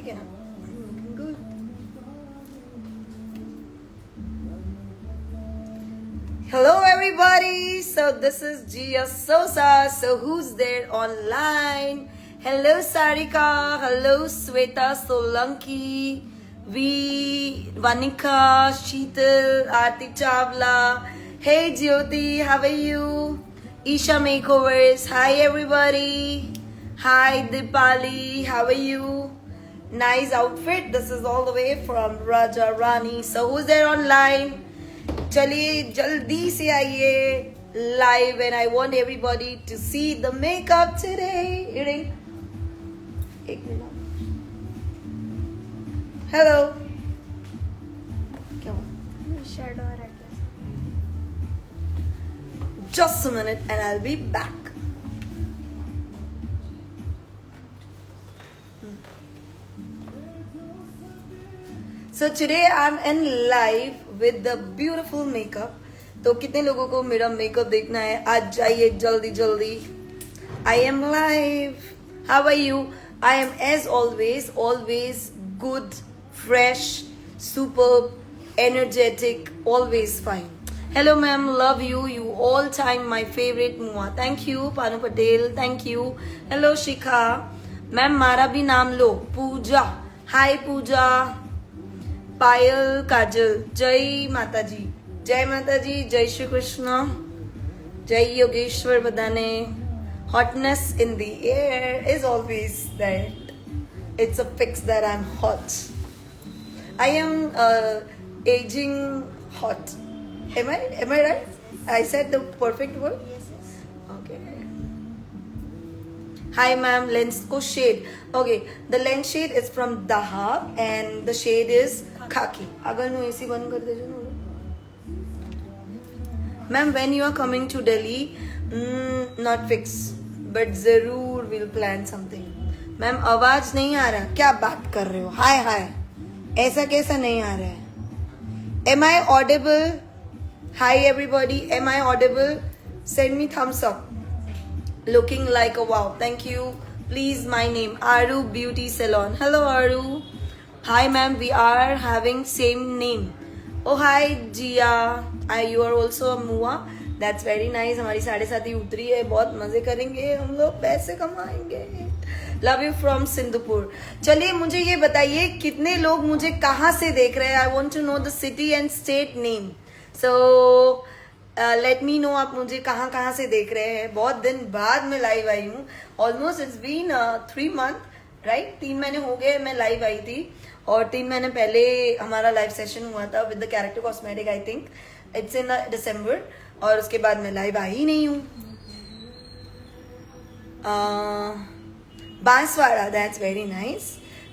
है ना? Good. Hello everybody. So this is Gia Sosa. So who's there online? Hello Sarika. Hello Sweta Solanki. Vanika, Sheetal, Aarti Chawla. Hey Jyoti, how are you? Isha Makeovers. Hi everybody. Hi Dipali, how are you? Nice outfit. This is all the way from Raja Rani. So who's there online? चलिए जल्दी से आइए live and I want everybody to see the makeup today. एक minute. Hello. क्या हुआ? Shadow or atlas. Just a minute and I'll be back. So today I'm in live with the beautiful makeup. तो कितने लोगों को मेरा makeup देखना है? आज जाइए जल्दी जल्दी. I am live. How are you? I am as always good, fresh, superb, energetic, always fine. Hello ma'am, love you. You all time my favorite Mua. Thank you Panu Patel. Thank you. Hello Shikha. Ma'am मारा भी नाम लो. पूजा. Hi पूजा. पायल काजल. जय माता जी. जय माता जी. जय श्री कृष्ण. जय Yogeshwar बदाने. Hotness in the air is always there. It's a fix that I'm hot. I am aging hot. Am I right? I said the perfect word? Yes. Okay. Hi ma'am, lens ko shade. Okay, the lens shade is from Daha and the shade is khaki. अगर no AC बंद कर देजो ना. Ma'am, when you are coming to Delhi, not fixed, but जरूर will plan something. Ma'am आवाज नहीं आ रहा. क्या बात कर रहे हो? हाय ऐसा कैसा नहीं आ रहा है? Am I audible? Hi everybody, am I audible? Send me thumbs up. Looking like a wow. Thank you. Please, my name Aru Beauty Salon. Hello Aru. Hi ma'am, we are having same name. Oh hi Jia. You are also a Mua. That's very nice. हमारी 7:30 उतरी है. बहुत मजे करेंगे हम लोग. पैसे कमाएंगे. Love you from सिंधुपुर. चलिए मुझे ये बताइए कितने लोग मुझे कहाँ से देख रहे हैं? I want to know the city and state name. So let me know आप मुझे कहाँ कहाँ से देख रहे हैं. बहुत दिन बाद मैं लाइव आई हूँ. Almost it's been 3 months right. 3 महीने हो गए मैं लाइव आई थी और 3 महीने पहले हमारा लाइव सेशन हुआ था with the character cosmetic. I think it's in December और उसके बाद मैं लाइव आई ही नहीं हूँ. Banswara, that's very nice.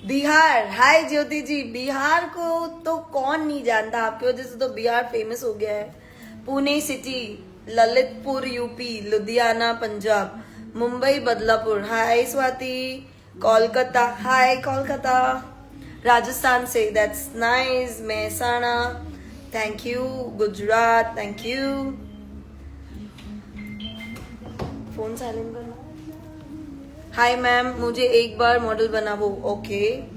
Bihar, hi Jyoti ji. Bihar को तो कौन नहीं जानता. आपकी वजह से तो बिहार फेमस हो गया है. Pune city, Lalitpur UP, Ludhiana Punjab, Mumbai Badlapur. Hi Swati. Kolkata, hi Kolkata. Rajasthan से, that's nice. Mehsana, thank you. Gujarat, thank you. Phone silent करना. हाय मैम, मुझे एक बार मॉडल बनावो. ओके.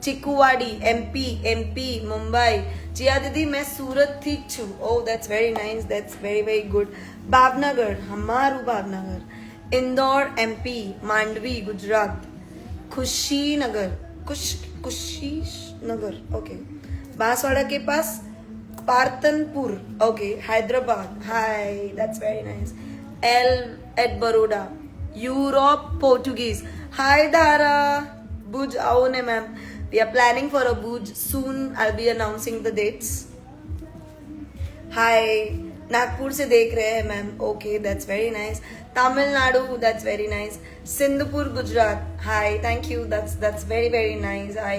चिक्कुवाड़ी, एमपी, मुंबई. जिया दीदी मैं सूरत थी छू. Oh that's very nice. That's very good. Bhavnagar, हमारू भावनगर. इंदौर एमपी. मांडवी गुजरात. खुशीनगर, कुशीनगर. ओके. बांसवाड़ा के पास Partanpur. Okay. Hyderabad. Hi, that's very nice. L eight Baroda. Europe, Portuguese. Hi Dhara. Bhuj आओ ने ma'am. We are planning for a Bhuj soon. I'll be announcing the dates. Hi, Nagpur से देख रहे हैं ma'am. Okay, that's very nice. Tamil Nadu, that's very nice. सिंधुपुर, Gujarat. Hi, thank you. That's very nice. I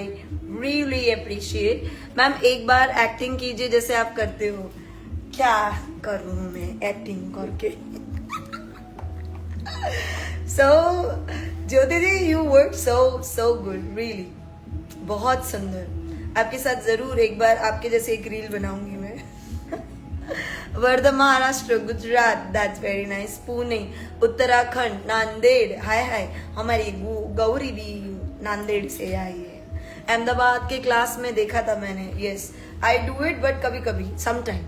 really appreciate. Ma'am एक बार acting कीजिए जैसे आप करते हो. क्या करूँ मैं एक्टिंग करके? So, Jyoti ji, you work so good, really. बहुत सुंदर. आपके साथ जरूर एक बार आपके जैसे एक रील बनाऊंगी मैं. Wardha, Maharashtra, Gujarat. That's very nice. Pune, Uttarakhand, Nanded. Hi हमारी गौरी भी नांदेड़ से आई है. अहमदाबाद के क्लास में देखा था मैंने. Yes, I do it but कभी कभी, sometime.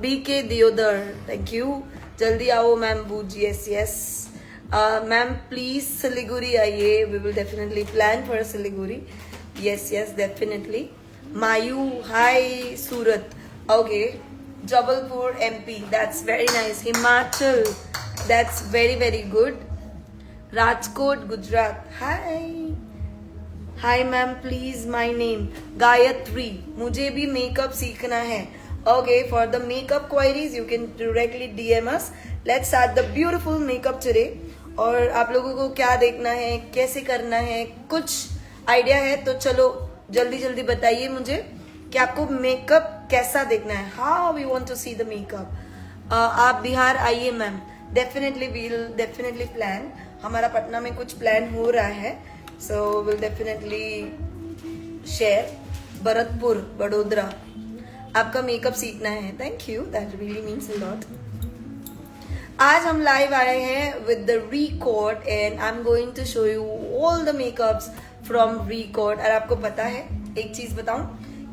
BK Deodar, thank you. जल्दी आओ मैम बूज. Yes yes ma'am, please Siliguri आइए. We will definitely plan for Siliguri. Yes yes definitely. मायू, hi Surat. Okay, Jabalpur MP, that's very nice. Himachal, that's very very good. Rajkot Gujarat, hi. Hi ma'am, please my name Gayatri. मुझे भी makeup सीखना है. Okay, for the makeup queries you can directly DM us. Let's start the beautiful makeup today. और आप लोगों को क्या देखना है, कैसे करना है, कुछ आइडिया है तो चलो जल्दी जल्दी बताइए मुझे कि आपको मेकअप कैसा देखना है. How we want to see the makeup. आप बिहार आइए ma'am. Definitely will definitely plan. हमारा पटना में कुछ प्लान हो रहा है, so will definitely share. Bharatpur, Vadodara, आपका मेकअप सीखना है. Thank you, that really means a lot. आज हम लाइव आए हैं with the record and I am going to show you all the makeups from record. और आपको पता है, एक चीज बताऊं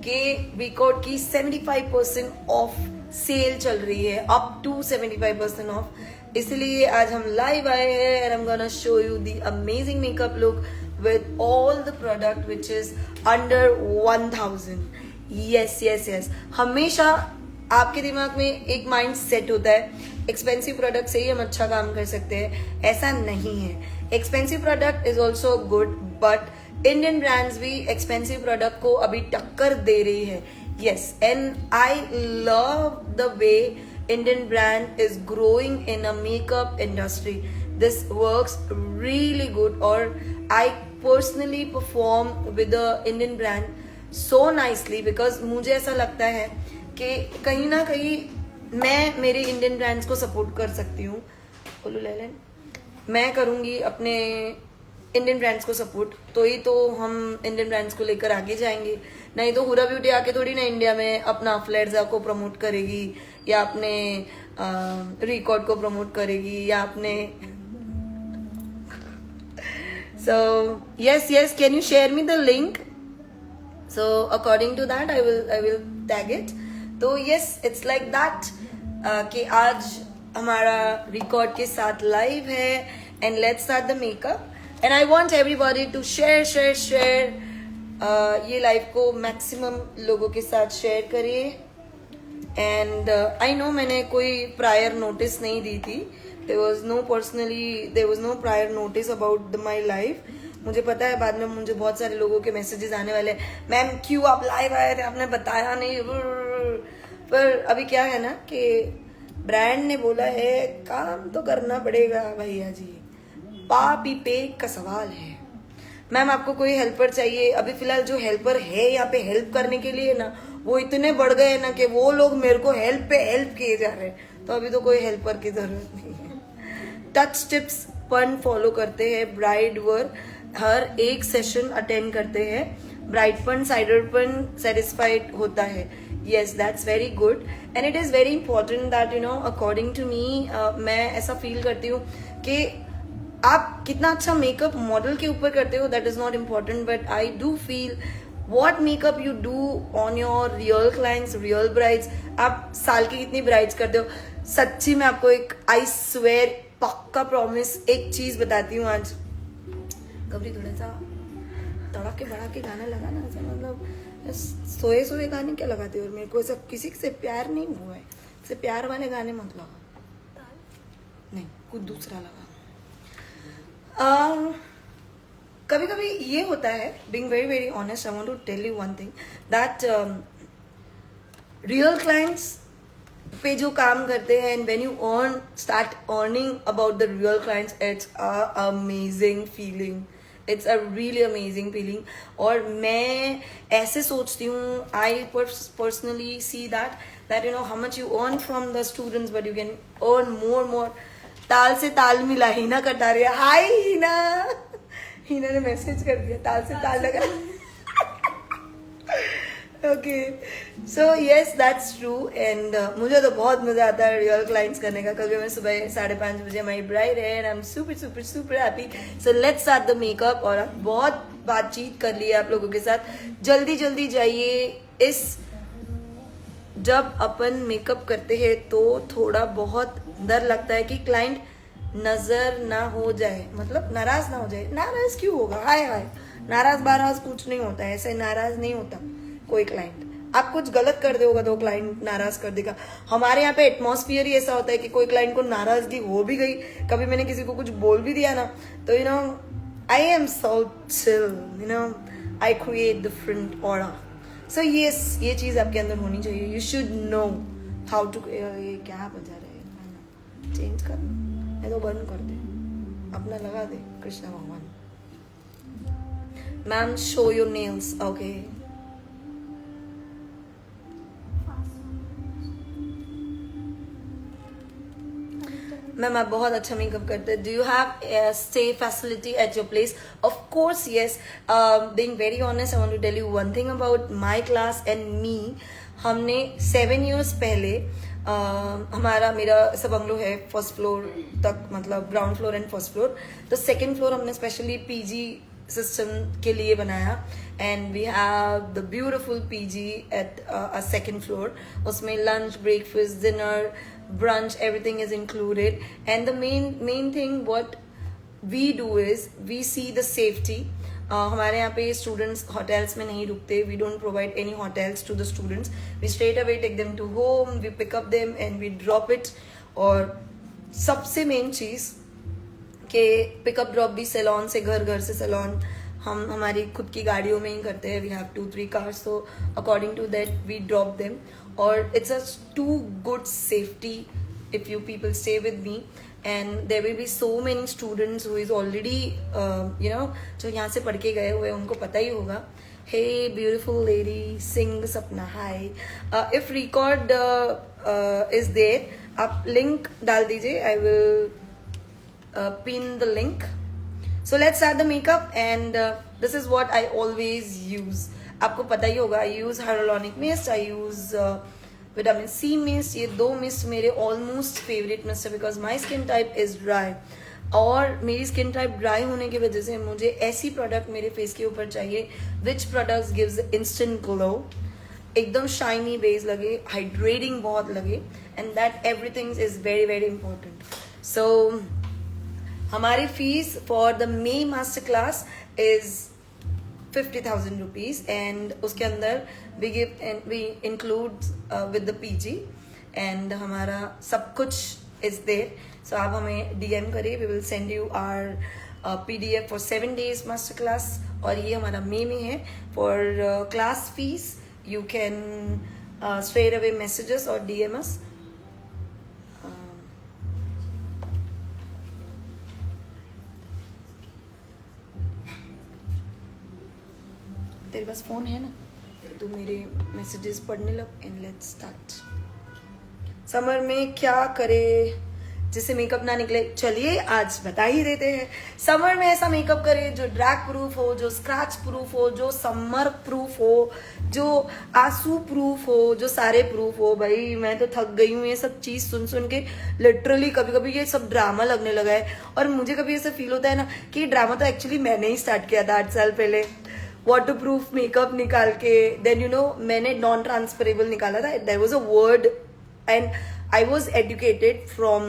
कि रिकॉर्ड की 75% ऑफ सेल चल रही है, अप टू 75% ऑफ. इसलिए आज हम लाइव आए हैं and I am gonna show you the amazing makeup look with all the product which is under 1000. Yes yes yes, हमेशा आपके दिमाग में एक माइंड सेट होता है एक्सपेंसिव प्रोडक्ट से ही हम अच्छा काम कर सकते हैं. ऐसा नहीं है. Expensive product is also good, but Indian brands भी एक्सपेंसिव प्रोडक्ट को अभी टक्कर दे रही है. Yes, and I love the way Indian brand is growing in a makeup industry. This works really good. Or I personally perform with the Indian brand so nicely because मुझे ऐसा लगता है कि कहीं ना कहीं मैं मेरे इंडियन ब्रांड्स को सपोर्ट कर सकती हूँ. बोलो लेलन, मैं करूँगी अपने इंडियन ब्रांड्स को सपोर्ट, तो ही तो हम इंडियन ब्रांड्स को लेकर आगे जाएंगे. नहीं तो हुरा ब्यूटी आके थोड़ी ना इंडिया में अपना फ्लेर्जा को प्रमोट करेगी, या अपने रिकॉर्ड को प्रमोट करेगी, या अपने. So yes yes, can you share me the link? So according to that I will tag it. तो यस, इट्स लाइक दैट कि आज हमारा रिकॉर्ड के साथ लाइव है and let's start the makeup. And I want everybody to share ये live को maximum लोगों के साथ शेयर करिए. एंड आई नो मैंने कोई प्रायर नोटिस नहीं दी थी. There was no prior notice about my life. मुझे पता है बाद में मुझे बहुत सारे लोगों के मैसेजेस आने वाले हैं, मैम क्यों आप लाइव आए थे, आपने बताया नहीं. पर अभी क्या है ना कि ब्रांड ने बोला है काम तो करना पड़ेगा भैया जी, पापी पेट का सवाल है. मैम आपको कोई हेल्पर चाहिए? अभी फिलहाल जो हेल्पर है यहाँ पे हेल्प करने के लिए ना, वो इतने बढ़ गए ना कि वो लोग मेरे को हेल्प पे हेल्प किए जा रहे हैं. तो अभी तो कोई हेल्पर की जरूरत नहीं है. टच टिप्स पन फॉलो करते हैं. ब्राइड वर हर एक सेशन अटेंड करते हैं. ब्राइडपन साइडरपन सेटिस्फाइड होता है. Yes, that's very good and it is very important that you know according to me. मैं ऐसा फील करती हूँ कि आप कितना अच्छा मेकअप मॉडल के ऊपर करते हो, that is not important, but I do feel what makeup you do on your real clients, real brides. आप साल की कितनी ब्राइड्स करते हो? सच्ची में आपको एक आई स्वेयर पक्का प्रॉमिस एक चीज बताती हूँ आज. गबरी थोड़ा सा तड़ाके भड़ाके गाना लगाना, ऐसा मतलब सोए सोए गाने क्या लगाते हो? और मेरे को ऐसा किसी से प्यार नहीं हुआ है, ऐसे प्यार वाले गाने मत लगा, नहीं कुछ दूसरा लगा. कभी कभी ये होता है, being very very honest, I want to tell you one thing that real clients पे जो काम करते हैं and when you start earning about the real clients, it's a amazing feeling. It's a really amazing feeling. और मैं ऐसे सोचती हूँ, I personally see that you know how much you earn from the students, but you can earn more. ताल से ताल मिला. हीना कटा रही है. हाय हीना, हीना ने मैसेज कर दिया ताल से ताल लगा. Okay, so yes that's true. And मुझे तो बहुत मजा आता है रियल क्लाइंट्स करने का. कभी मैं सुबह 5:30 बजे हमारी ब्राइड है and I am super super super happy. So let's start the makeup. और बहुत बातचीत कर ली है आप लोगों के साथ. जल्दी जल्दी जाइए. इस जब अपन मेकअप करते हैं तो थोड़ा बहुत डर लगता है कि क्लाइंट नजर ना हो जाए, मतलब नाराज ना हो जाए. नाराज क्यों होगा? हाय हाय, नाराज बाराज कुछ नहीं होता है, ऐसे नाराज नहीं होता कोई क्लाइंट. आप कुछ गलत कर दोगे तो क्लाइंट नाराज कर देगा. हमारे यहाँ पे एटमॉस्फियर ही ऐसा होता है कि कोई क्लाइंट को नाराजगी हो भी गई, कभी मैंने किसी को कुछ बोल भी दिया ना, तो you know I am so chill, you know I create different aura. So yes, ये चीज आपके अंदर होनी चाहिए. You should know how to. ये क्या बजा रहे हैं? चेंज कर, नहीं तो बंद कर दे, अपना लगा दे कृष्णा भगवान. Ma'am show your nails. Okay ma'am, आप बहुत अच्छा मेकअप करते हैं. Do you have stay facility at your place? Of course yes. Being very honest, I want to tell you one thing about my class and me. हमने 7 years पहले मेरा सब bungalow है फर्स्ट फ्लोर तक, मतलब ground floor and first floor. तो second floor हमने specially PG system के लिए बनाया. And we have the beautiful PG at a second floor. उसमें lunch, breakfast, dinner, brunch, everything is included. And the main thing what we do is we see the safety. हमारे यहाँ पे students hotels में नहीं रुकते. We don't provide any hotels to the students. We straight away take them to home, we pick up them and we drop it. और सबसे main चीज कि पिकअप ड्रॉप भी सैलॉन से, घर से सैलॉन हम हमारी खुद की गाड़ियों में ही करते हैं. We have 2-3 cars, so according to that we drop them. और it's a too good safety if you people stay with me. And there will be so many students who is already you know, जो यहाँ से पढ़ के गए हुए, उनको पता ही होगा. Hey beautiful lady, sing Sapna, hi. If record is there, आप link डाल दीजिए. I will pin the link. So let's start the makeup. And this is what I always use. आपको पता ही होगा, I use hyaluronic mist, I use vitamin C mist. ये 2 mist मेरे almost favorite mist है because my skin type is dry. और मेरी skin type dry होने की वजह से मुझे ऐसी प्रोडक्ट मेरे फेस के ऊपर चाहिए which products gives instant glow, एकदम शाइनी बेस लगे, हाइड्रेटिंग बहुत लगे, and that everything is very very important. So हमारी fees for the May master class is 50,000 rupees. And उसके अंदर we give and we include with the PG and हमारा सब कुछ इज देयर. सो आप हमें डीएम करिए, we will send you our PDF for 7 days master class. और ये हमारा मे में है. For class fees you can straight away messages और DM us. तेरे पास फोन है ना, तो मेरे मैसेजेस पढ़ने लग एंड लेट्स स्टार्ट. समर में क्या करे जिससे मेकअप ना निकले? चलिए आज बता ही देते हैं. समर में ऐसा मेकअप करे जो ड्रैग प्रूफ हो, जो स्क्रैच प्रूफ हो, जो समर प्रूफ हो, जो आंसू प्रूफ हो, जो सारे प्रूफ हो. भाई मैं तो थक गई हूँ ये सब चीज सुन सुन के. लिटरली कभी कभी ये सब ड्रामा लगने लगा है. और मुझे कभी ऐसा फील होता है ना कि ड्रामा तो एक्चुअली मैंने ही स्टार्ट किया था 8 साल पहले. वाटर प्रूफ मेकअप निकाल के, देन यू नो मैंने नॉन ट्रांसफरेबल निकाला था. There was a word and I was educated from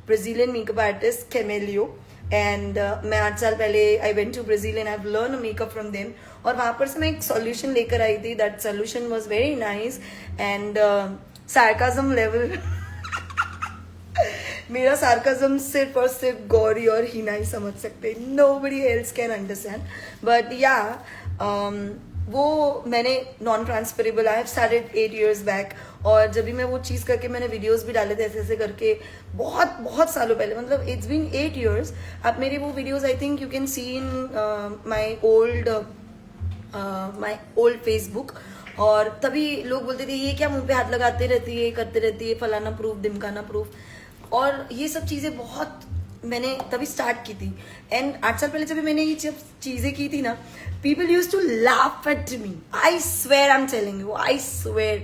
Brazilian makeup artist Camelio. And मैं 8 साल पहले I went to Brazil and I've learned makeup from them. और वहाँ पर से मैं एक solution लेकर आई थी. That solution was very nice and sarcasm level मेरा sarcasm सिर्फ और सिर्फ गौरी और हिना ही समझ सकते. Nobody else can understand. But yeah, वो मैंने non transferable I have started 8 years back. और जब भी मैं वो चीज़ करके मैंने वीडियोस भी डाले थे ऐसे ऐसे करके बहुत बहुत सालों पहले, मतलब इट्स बीन 8 years. आप मेरे वो videos I think you can C in my old Facebook. और तभी लोग बोलते थे ये क्या मुंह पे हाथ लगाते रहती है, करते रहती है, फलाना प्रूफ ढिमकाना प्रूफ. और ये सब चीज़ें बहुत मैंने तभी स्टार्ट की थी. एंड 8 साल पहले जब मैंने ये जब चीज़ें की थी ना, people used to laugh at me. I swear I'm telling you, I swear.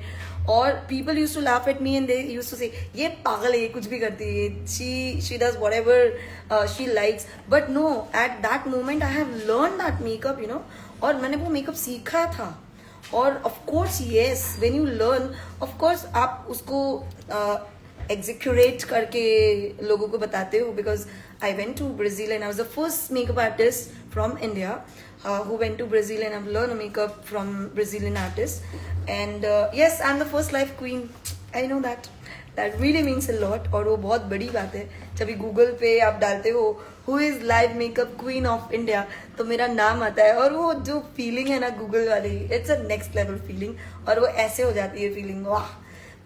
और people use to laugh at me and they use to say ये पागल है, ये कुछ भी करती है, she does whatever she likes. But no, at that moment I have learn that makeup, you know, और मैंने वो मेकअप सीखा था. और of course yes, when you learn, of course आप उसको एग्जीक्यूरेट करके लोगों को बताते हो. Because I went to Brazil and I was the first makeup artist from India who went to Brazil and I've learned makeup from Brazilian artists. And yes, I'm the first live queen. I know that. That really means a lot. और वो बहुत बड़ी बात है. जब भी Google पे आप डालते हो who is live makeup queen of India, तो मेरा नाम आता है. और वो जो फीलिंग है ना गूगल वाली, it's a next level feeling. और वो ऐसे हो जाती है फीलिंग, वाह.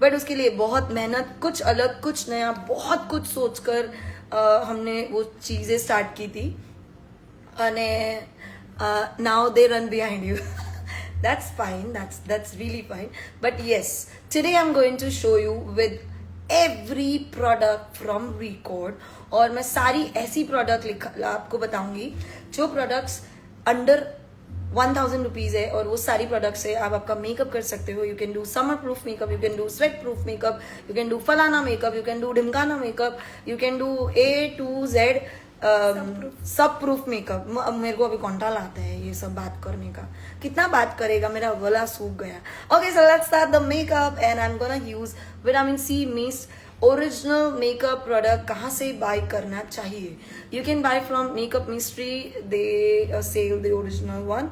बट उसके लिए बहुत मेहनत, कुछ अलग, कुछ नया, बहुत कुछ सोचकर हमने वो चीज़ें स्टार्ट की थी. અને now they run behind you. That's fine, that's really fine. But yes, today I'm going to show you with every product from Record. और मैं सारी ऐसी प्रोडक्ट आपको बताऊंगी जो प्रोडक्ट्स अंडर 1000 रुपीज है, और वो सारी प्रोडक्ट्स है आप आपका मेकअप कर सकते हो. You can do summer proof makeup, you can do sweat proof makeup, you can do फलाना मेकअप, यू कैन डू ढिमकाना makeup, you can do A to Z सब प्रूफ मेकअप. मेरे को अभी कॉन्टाल आता है ये सब बात करने का, कितना बात करेगा, मेरा गला सूख गया. Okay, so let's start the makeup and I am gonna use vitamin C mist original makeup product. कहाँ से बाय करना चाहिए? You can buy from makeup mystery, they sell the original one.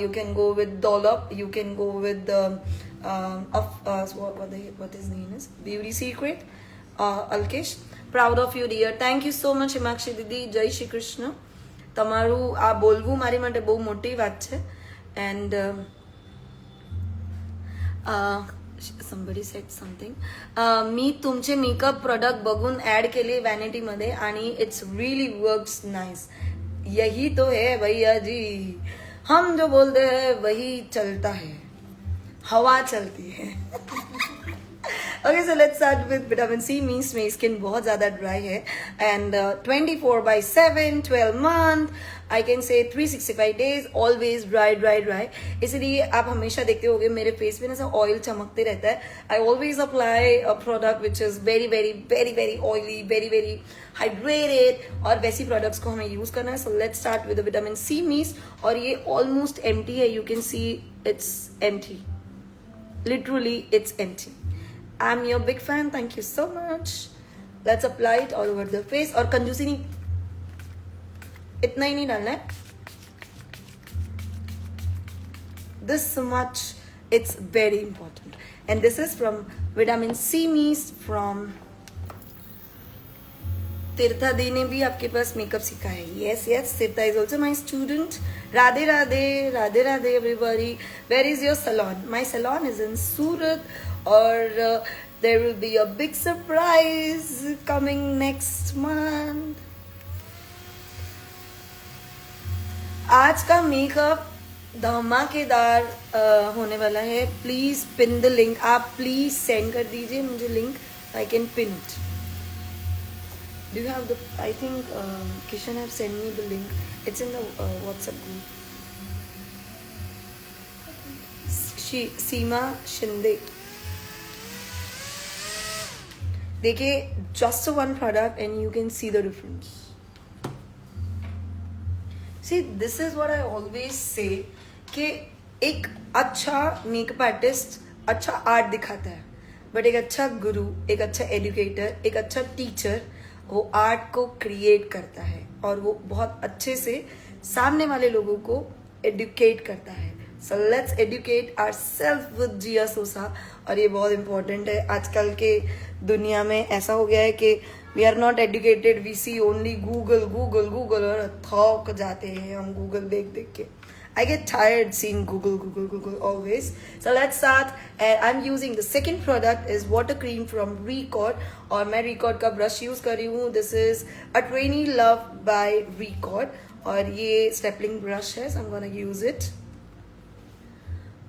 You can go with Dollup, you can go with what his name is, Beauty Secret, Alkesh. Proud of you dear. Thank you so much Himakshi દીદી. જય શ્રી કૃષ્ણ. તમારું આ બોલવું મારી માટે બહુ મોટી વાત છે. And somebody said something. मी तुमचे मेकअप प्रोडक्ट बघून ऍड केले वॅनिटीमध्ये आणि इट्स रियली वर्क्स नाइस. यही तो है भैया जी, हम जो बोलते हैं वही चलता है, हवा चलती है. Okay, so let's start with vitamin C. Means मेरी स्किन बहुत ज़्यादा ड्राई है and 24/7 12 month, I can say 365 days always dry dry dry. इसलिए आप हमेशा देखते होगे मेरे फेस पे ना ऐसा ऑयल चमकते रहता है. I always apply a product which is very very very very oily, very very hydrated, और वैसी प्रोडक्ट्स को हमें यूज करना है. So let's start with vitamin C mist. और ये ऑलमोस्ट एम्प्टी है, you can see it's empty, literally it's empty. I'm your big fan. Thank you so much. Let's apply it all over the face. और कंजूसी नहीं, इतना ही नहीं डालना है. This much, it's very important. And this is from vitamin C mist from तीर्था दी ने भी आपके पास मेकअप सीखा है. Yes, yes, Tirtha is also my student. Radhe Radhe, Radhe Radhe everybody. Where is your salon? My salon is in Surat. और there will be a big surprise coming next month. आज का makeup धमाकेदार होने वाला है. Please pin the link. आप please send कर दीजिए मुझे link, I can pin it. Do you have the? I think Kishan have sent me the link. It's in the WhatsApp group. Seema Shinde. देखिए, just one product and you can see the difference. See, this is what I always say कि एक अच्छा makeup artist अच्छा art दिखाता है, but एक अच्छा गुरु, एक अच्छा एजुकेटर, एक अच्छा टीचर वो आर्ट को क्रिएट करता है और वो बहुत अच्छे से सामने वाले लोगों को एडुकेट करता है. So let's educate ourselves with Jiya Sosa. और ये बहुत इंपॉर्टेंट है. आजकल के दुनिया में ऐसा हो गया है कि we are not educated, we see only Google Google Google, और थक जाते हैं हम गूगल देख देख के. I get tired seeing Google always. So let's start. And I'm using the second product is water cream from Record. और मैं Record का brush use कर रही हूँ. This is a Trainee Love by Record. और ये stapling brush है, so I'm gonna use it.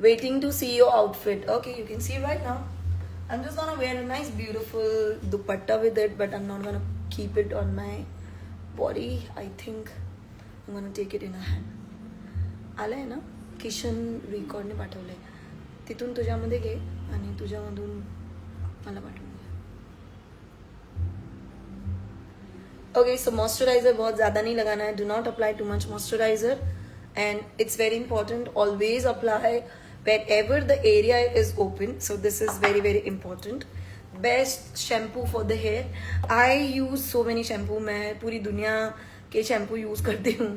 Waiting to see your outfit. Okay, you can see right now. I'm just gonna wear a nice beautiful dupatta with it, but I'm not gonna keep it on my body. I think I'm gonna take it in a hand. आलं आहे ना, किशन रेकॉर्डने पाठवलंय, तिथून तुझ्यामध्ये घे. आणि तुझ्यामधून मला पाठवून दे. Okay, सो moisturiser बहुत ज़्यादा नहीं लगाना है. Do not apply too much moisturiser and it's very important, always apply wherever the area is open, so this is very very important. Best shampoo for the hair, I use so many shampoo. मैं पूरी दुनिया के shampoo use करती हूँ.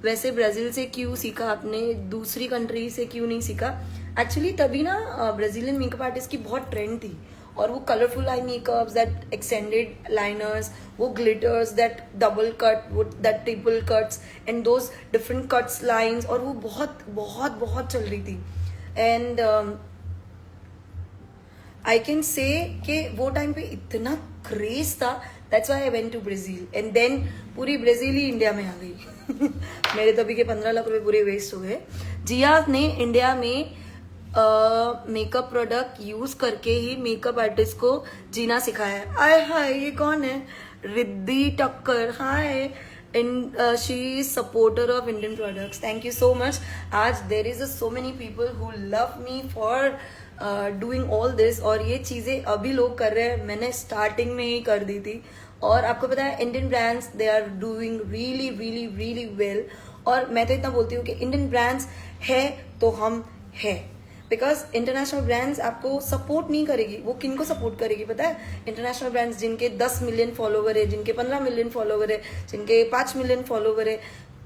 वैसे Brazil से क्यों सीखा आपने, दूसरी कंट्री से क्यों नहीं सीखा? एक्चुअली तभी ना ब्राज़ीलियन मेकअप आर्टिस्ट की बहुत ट्रेंड थी, और वो colourful I makeups, that extended liners, वो ग्लिटर्स, दैट डबल कट, वो that triple cuts and those different cuts lines, और वो बहुत बहुत बहुत चल रही थी. एंड आई कैन से कि वो टाइम पे इतना क्रेज था, that's why I went to Brazil. And then पूरी ब्राज़ील ही इंडिया में आ गई. मेरे तभी के 15 लाख रुपए पूरे वेस्ट हो गए. जिया ने इंडिया में मेकअप प्रोडक्ट यूज करके ही मेकअप आर्टिस्ट को जीना सिखाया है. आय हाय, ये कौन है? Riddhi Thakkar. Hi, she is supporter of Indian products. Thank you so much. आज there is so many people who love me for doing all this, और ये चीजें अभी लोग कर रहे हैं, मैंने स्टार्टिंग में ही कर दी थी. और आपको पता है Indian brands they are doing really really really well. और मैं तो इतना बोलती हूँ कि इंडियन ब्रांड्स है तो हम है, बिकॉज इंटरनेशनल ब्रांड्स आपको सपोर्ट नहीं करेगी. वो किनको सपोर्ट करेगी पता है? इंटरनेशनल ब्रांड्स जिनके 10 मिलियन फॉलोवर है, जिनके 15 मिलियन फॉलोवर है, जिनके 5 मिलियन फॉलोवर है.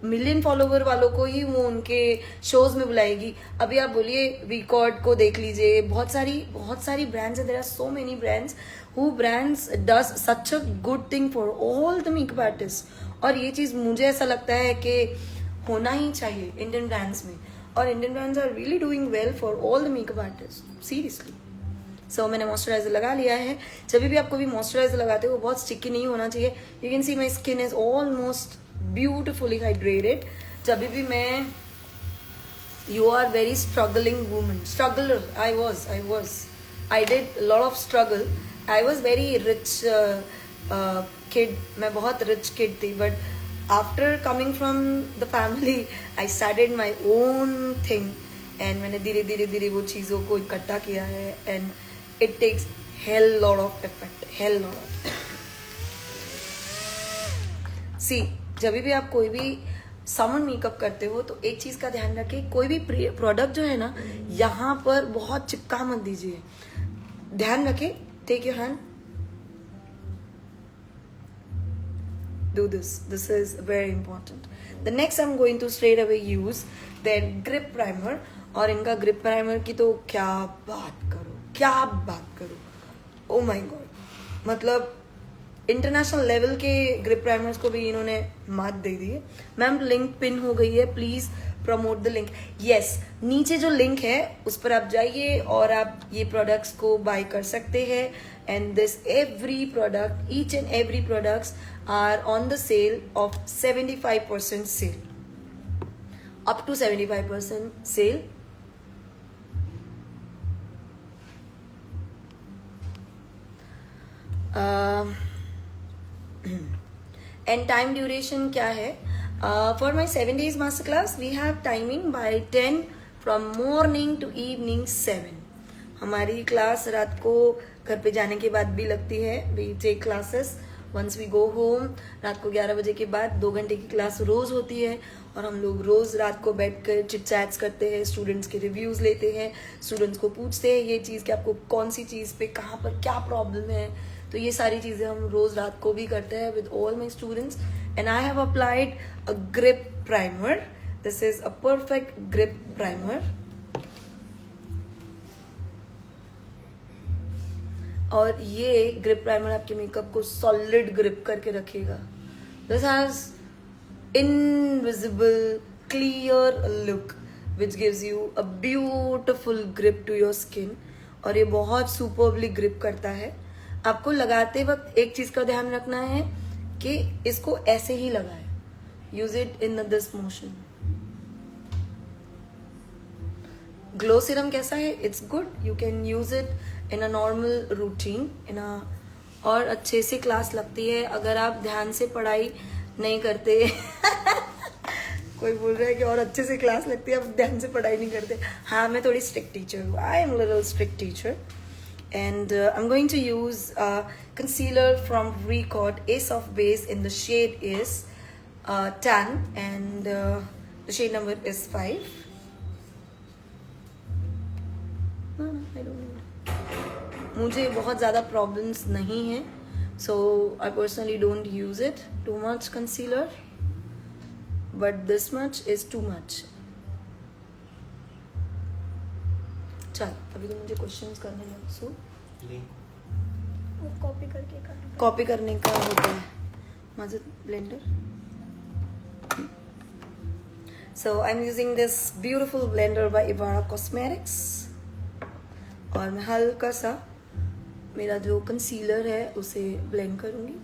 मिलियन फॉलोवर वालों को ही वो उनके शोज में बुलाएगी. अभी आप बोलिए रिकॉर्ड को देख लीजिए, बहुत सारी ब्रांड्स है. There are so many brands who brands does such a good thing for all the makeup artist. और ये चीज मुझे ऐसा लगता है कि होना ही चाहिए इंडियन ब्रांड्स में, और Indian brands are really doing well for all the makeup artist, seriously. So मैंने मॉइस्चराइजर लगा लिया है. जब भी आप कोई मॉइस्चराइजर लगाते हो बहुत स्टिकी नहीं होना चाहिए. You can see my skin is almost beautifully hydrated. जब भी मैं, you are very struggling woman, struggler. I did lot of struggle. I was very rich kid, मैं बहुत रिच किड थी, but after coming from the family I started my own thing, and मैंने धीरे धीरे वो चीज़ों को इकट्ठा किया है. And it takes hell lot of effect, hell lot of. See, जब भी आप कोई भी समर मेकअप करते हो तो एक चीज़ का ध्यान रखें, कोई भी प्रोडक्ट जो है ना यहाँ पर बहुत चिपका मत दीजिए. ध्यान रखें. Take your hand, do this is very important. The next I'm going to straight away use their grip primer. और इनका grip primer की तो क्या बात करो. Oh my god, मतलब इंटरनेशनल लेवल के ग्रिप प्राइमर्स को भी इन्होंने मात दे दी है. मैम लिंक पिन हो गई है, please promote the link. Yes, नीचे जो लिंक है उस पर आप जाइए और आप ये प्रोडक्ट्स को बाय कर सकते हैं. And this every product, each and every products are on the sale of 75% sale, up to 75% sale. And time duration क्या है? For my 7 days master class we have timing by 10 from morning to evening 7. हमारी class रात को घर पे जाने के बाद भी लगती है. We take classes once we go home. रात को 11 बजे के बाद 2 घंटे की क्लास रोज होती है और हम लोग रोज रात को बैठ कर चिट चैट्स करते हैं, स्टूडेंट्स के रिव्यूज लेते हैं, स्टूडेंट्स को पूछते हैं ये चीज़ कि आपको कौन सी चीज़ पे कहाँ पर क्या प्रॉब्लम है. तो ये सारी चीज़ें हम रोज रात को भी करते हैं with all my students. And I have applied a grip primer. This is a perfect grip primer. और ये ग्रिप प्राइमर आपके मेकअप को सॉलिड ग्रिप करके रखेगा. This has invisible clear look which gives you a beautiful grip to your skin. और ये बहुत superbly grip करता है. आपको लगाते वक्त एक चीज का ध्यान रखना है कि इसको ऐसे ही लगाए. Use it in this motion. Glow serum कैसा है? It's good. You can use it in a normal routine, in a, और अच्छे से क्लास लगती है. अगर आप ध्यान से पढ़ाई नहीं करते कोई बोल रहा है कि और अच्छे से क्लास लगती है, अब ध्यान से पढ़ाई नहीं करते. हाँ, मैं थोड़ी स्ट्रिक्ट टीचर हूँ. I am little strict teacher. And I'm going to use concealer from Record Ace of Base, in the shade is tan, and the shade number is 5. No, I don't know. मुझे बहुत ज़्यादा problems नहीं हैं, so I personally don't use it too much concealer, but this much is too much. चल, अभी तो मुझे questions करने लग. सो वो कॉपी करने का होता है माझं blender. So I am using this beautiful blender by Ivara cosmetics, और मैं हल्का सा मेरा जो कंसीलर है उसे ब्लेंड करूंगी.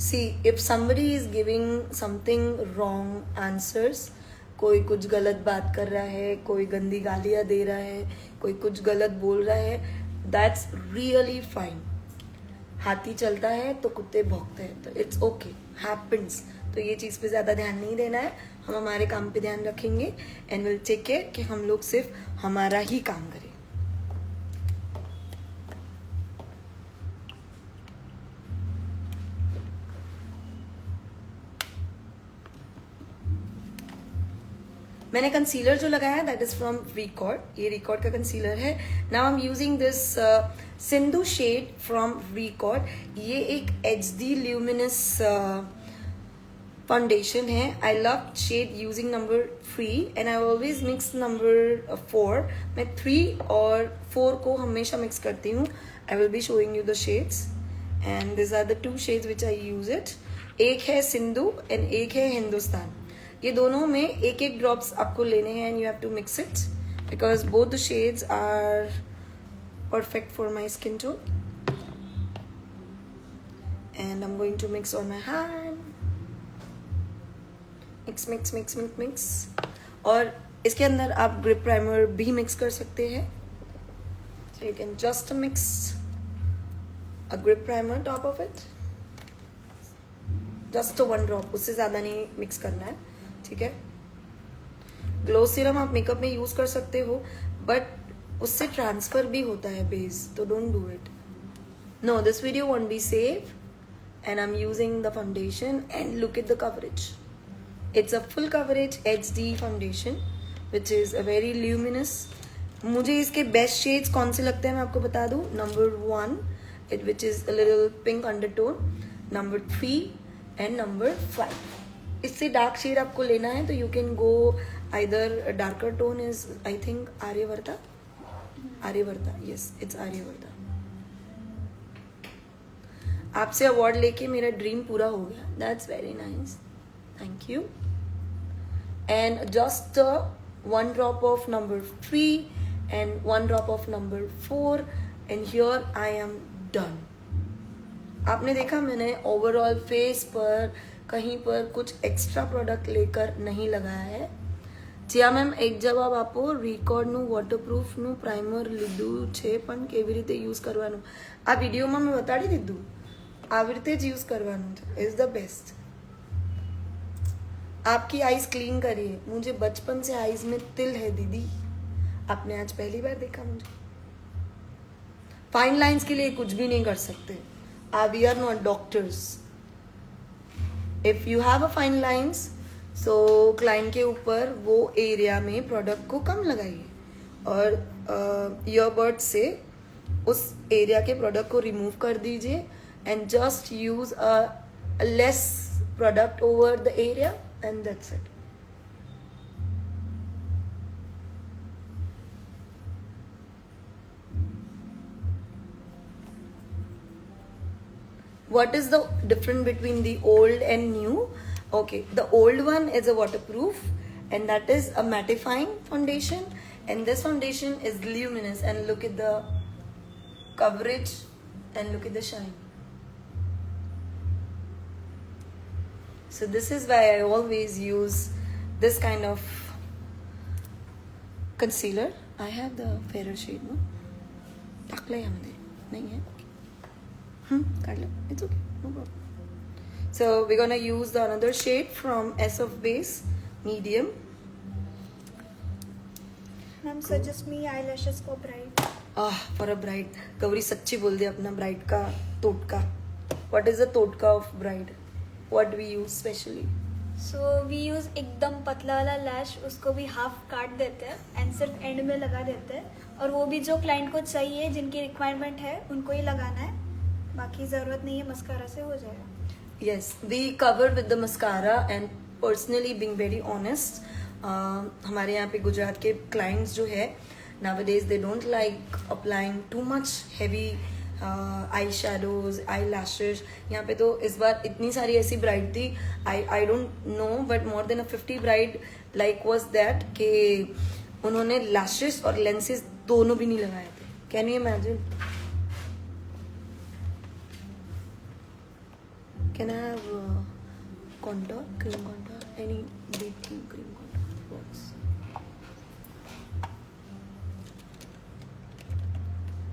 See, if somebody is giving something wrong answers, कोई कुछ गलत बात कर रहा है, कोई गंदी गालियाँ दे रहा है, कोई कुछ गलत बोल रहा है, that's really fine. हाथी चलता है तो कुत्ते भौंकते हैं, तो it's okay, happens. तो ये चीज़ पे ज़्यादा ध्यान नहीं देना है. हम हमारे काम पे ध्यान रखेंगे and we'll take care कि हम लोग सिर्फ हमारा ही काम करें. मैंने कंसीलर जो लगाया दैट इज फ्रॉम रिकॉर्ड. ये रिकॉर्ड का कंसीलर है. Now I am using this Sindhu shade from Recode. ये एक HD ल्यूमिनस फाउंडेशन है. I love shade using number 3 and I always mix number 4. मैं 3 और 4 को हमेशा मिक्स करती हूँ. I will be showing you the shades and this are the 2 shades which I use it. एक है सिंधु एंड एक है हिंदुस्तान. ये दोनों में एक एक ड्रॉप्स आपको लेने हैं and you have to mix it because both the shades are perfect for my skin tone. And I am going to mix on my hand. Mix mix mix mix mix. और इसके अंदर आप grip primer भी mix कर सकते हैं. So you can just mix a grip primer top of it. Just 1 drop, उससे ज़्यादा नहीं मिक्स करना है. ठीक है. ग्लो सीरम आप मेकअप में यूज कर सकते हो बट उससे ट्रांसफर भी होता है बेस, तो don't do it. No, this video won't be safe and I am using the foundation and look at the coverage. It's a full coverage HD foundation which is a very luminous. मुझे इसके best shades कौन से लगते हैं मैं आपको बता दूं. Number 1 it which is a little pink undertone, number 3 and number 5. इससे डार्क शेड आपको लेना है तो you can go either darker tone is I think Aryavarta. Yes, it's Aryavarta. आपसे अवार्ड लेके मेरा ड्रीम पूरा हो गया. That's very nice, thank you. And just 1 drop of number 3 and 1 drop of number 4 and here I am done. आपने देखा मैंने overall face पर कहीं पर कुछ एक्स्ट्रा प्रोडक्ट लेकर नहीं लगाया है. જ્યાં મેમ એક જવાબ આપો. રિકોર્ડનું વોટરપ્રૂફનું પ્રાઇમર લીધું છે પણ કેવી રીતે યુઝ કરવાનું આ વિડીયોમાં મેં બતાડી દીધું. આવી રીતે જ યુઝ કરવાનું છે. Is the best. आपकी आईज क्लीन करिए. मुझे बचपन से आईज में तिल है दीदी. आपने आज पहली बार देखा मुझे. फाइन लाइंस के लिए कुछ भी नहीं कर सकते. We are not doctors. If you have a fine lines so client के ऊपर वो एरिया में प्रोडक्ट को कम लगाइए और ईयरबड से उस एरिया के प्रोडक्ट को रिमूव कर दीजिए and just use a less product over the area and that's it. What is the difference between the old and new? Okay, the old one is a waterproof and that is a mattifying foundation, and this foundation is luminous, and look at the coverage and look at the shine. So this is why I always use this kind of concealer. I have the fairer shade, no? टाकलं यामध्ये नाही आहे काढलं it's okay, no problem. So we're gonna use the another shade from S of Base, medium. Ma'am suggest me eyelashes for bright. For a bride. Gauri सच्ची बोल दे अपना bride का तोटका. What is the तोटका of bride? What we use specially? So we use एकदम पतला वाला लैश, उसको भी हाफ काट देते हैं एंड सिर्फ एंड में लगा देते हैं, और वो भी जो क्लाइंट को चाहिए, जिनकी रिक्वायरमेंट है, उनको ही लगाना है. बाकी ज़रूरत नहीं है, मस्कारा से हो जाएगा. Yes, we cover with the mascara and personally being very honest, हमारे यहाँ पे गुजरात के clients जो है nowadays they don't like applying too much heavy I shadows, eyelashes. यहाँ पे तो इस बार इतनी सारी ऐसी ब्राइड थी, आई don't no but more than 50 bride like was that कि उन्होंने लैशेस और लेंसेज दोनों भी नहीं लगाए थे. Can you imagine? Can I have contour, cream contour, any deep cream contour works.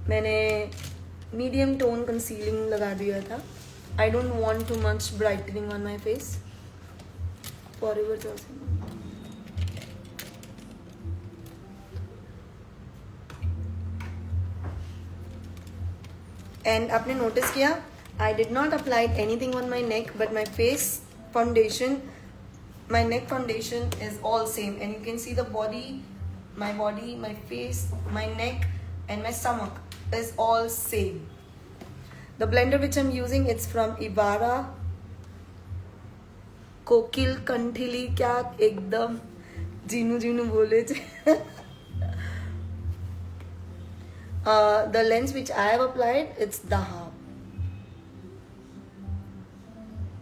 मैंने मीडियम टोन कंसीलिंग लगा दिया था. आई don't want too much brightening on my face. Forever Johnson. And आपने नोटिस किया I did not apply anything on my neck but my face foundation, my neck foundation is all same and you can see the body, my face, my neck and my stomach is all same. The blender which I'm using, it's from Ibara कोकिल कंठिली. क्या एकदम जीनू जीनू बोले थे. The lens which I have applied, it's Daha.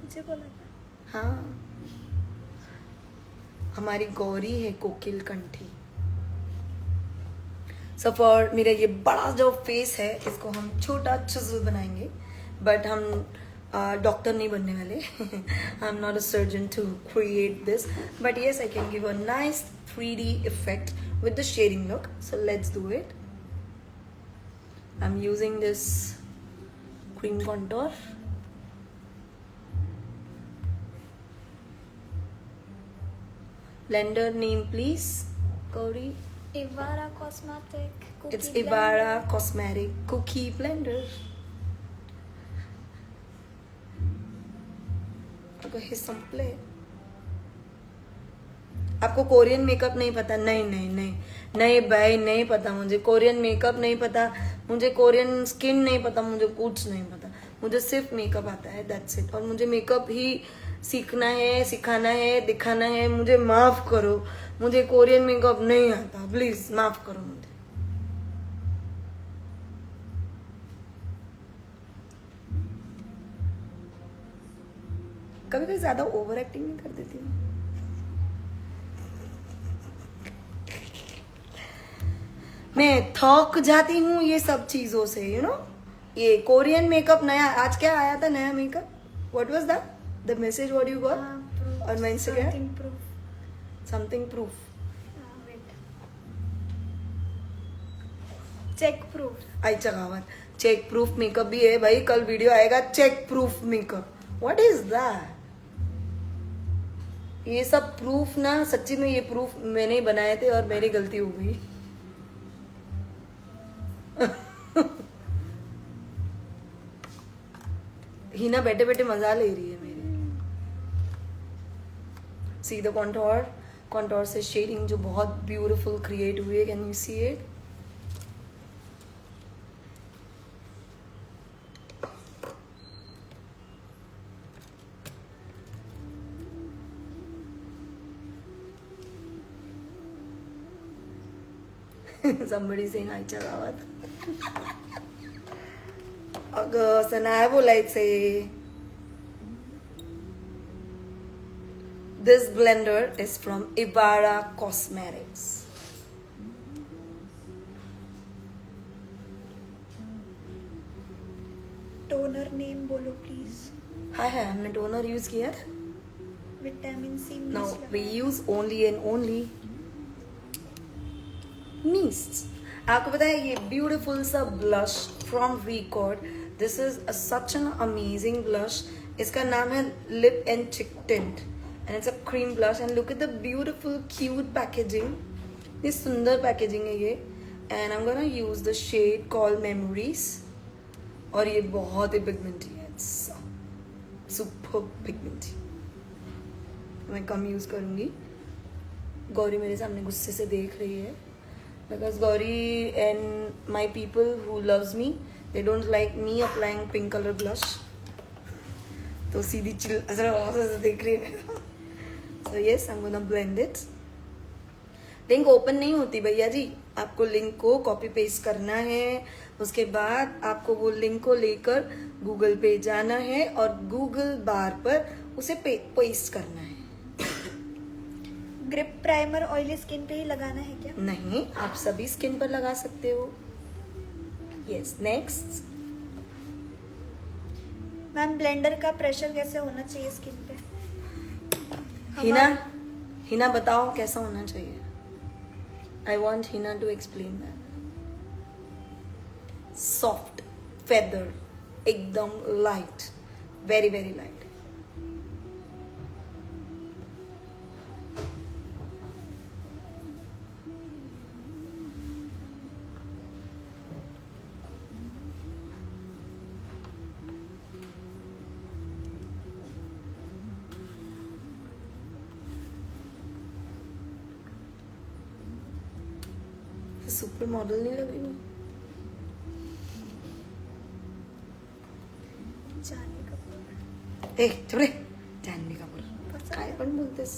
मुझे बोला हाँ, हमारी गौरी है कोकिल कंठी. सो फॉर मेरा ये बड़ा जो फेस है इसको हम छोटा चुजल बनाएंगे, बट हम डॉक्टर नहीं बनने वाले. I am not a surgeon to create this, but yes I can give a nice 3D effect with the shading look. So let's do it. I'm using this cream contour. Blender name please, Gauri. Ivara Cosmetic. It's Ibara Cosmetic Cookie Blender. Okay, here's some play. आपको Korean makeup नहीं पता? नहीं नहीं नहीं नहीं भाई, नहीं पता मुझे कोरियन मेकअप नहीं पता, मुझे कोरियन स्किन नहीं पता, मुझे कुछ नहीं पता. मुझे सिर्फ मेकअप आता है, दैट्स इट. और मुझे मेकअप ही सीखना है, सिखाना है, दिखाना है. मुझे माफ करो, मुझे कोरियन मेकअप नहीं आता, प्लीज माफ करो मुझे. कभी कभी ज्यादा ओवर एक्टिंग नहीं कर देती हूँ. मैं थक जाती हूँ ये सब चीजों से, यू नो. ये कोरियन मेकअप नया, आज क्या आया था नया makeup? What was that? The message what you got on my Instagram? Something proof. Wait. Check proof. I चगावत. चेक प्रूफ मेकअप भी है भाई, कल वीडियो आएगा check proof makeup. What is that? ये सब प्रूफ ना, सच्ची में ये प्रूफ मैंने ही बनाए थे और मेरी गलती हो गई. हिना बैठे बैठे मजा ले रही है मेरी. सी द कॉन्टोर, कॉन्टोर से शेडिंग जो बहुत ब्यूटीफुल क्रिएट हुई है. Can you see it? somebody saying I chagawat. August and I would like say this blender is from Ibara Cosmetics. Toner name बोलो please. हाँ हाँ, हमने टोनर यूज किया था. Vitamin C. No, we use only and only नीस। आपको पता है ये ब्यूटीफुल सा blush from Recode, this is such an amazing blush. इसका नाम है lip and cheek tint and it's a cream blush and look at the beautiful cute packaging. ये सुंदर पैकेजिंग है ये and I am gonna use the shade called memories. और ये बहुत ही पिगमेंटी है, इट्स सुपर पिगमेंटी। मैं कम यूज करूंगी। गौरी मेरे सामने गुस्से से देख रही है because Gauri and my people who loves me they don't like me applying pink colour blush, तो सीधी चिल ऐसे देख रही है। So yes I am gonna blend it. Link open नहीं होती भैया जी, आपको लिंक को कॉपी पेस्ट करना है, उसके बाद आपको वो लिंक को लेकर गूगल पे जाना है और गूगल बार पर उसे पेस्ट करना है। ग्रिप प्राइमर ऑयली स्किन पे ही लगाना है क्या? नहीं, आप सभी स्किन पर लगा सकते हो। Yes, next. मैम ब्लेंडर का प्रेशर कैसे होना चाहिए स्किन पे? हिना बताओ कैसा होना चाहिए। I want Hina to explain that. Soft feather, एकदम light, very very light. Super model नहीं लग रही हूँ। जाने का Hey, छोड़े जानने का बोल काय पण बोलतेस।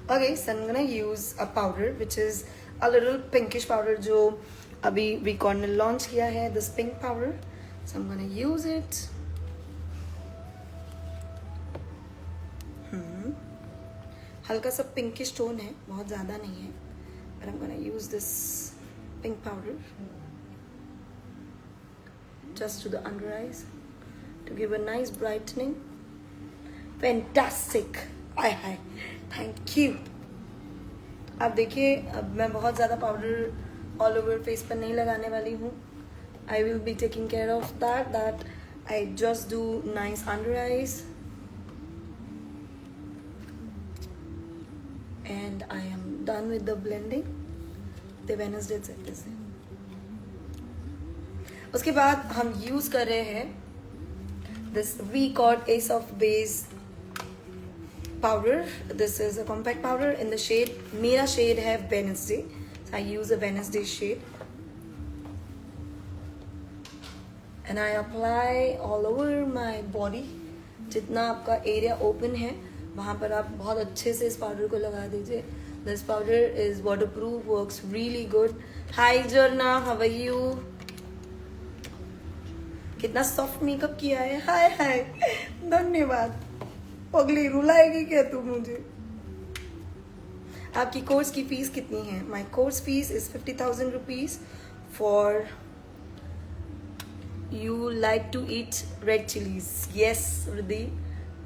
Okay, so I'm gonna use a powder which is a little pinkish powder जो अभी Recon ने launch किया है, this pink powder. So I'm gonna use it. हल्का सा pinkish tone है, बहुत ज़्यादा नहीं है, but I'm gonna use this pink powder just to the under eyes to give a nice brightening. Fantastic! Hi hi, thank you. अब देखिए, अब मैं बहुत ज़्यादा पाउडर ऑल ओवर फेस पर नहीं लगाने वाली हूँ। I will be taking care of that I just do nice under eyes and I am done with the blending. The Wednesday set is. उसके बाद हम यूज कर रहे हैं this Record Ace of Base powder. This is a compact powder in the shade, मेरा shade है Wednesday, so I use a Wednesday shade and I apply all over my body. जितना आपका एरिया ओपन है वहाँ पर आप बहुत अच्छे से इस पाउडर को लगा दीजिए। This powder is waterproof, works really good. Hi Jorna, how are you? कितना सॉफ्ट मेकअप किया है। हाय हाय, धन्यवाद। पगली रुलाएगी क्या तू मुझे? आपकी कोर्स की फीस कितनी है? My course fees is 50,000 rupees for you like to eat red chillies. Yes Riddhi,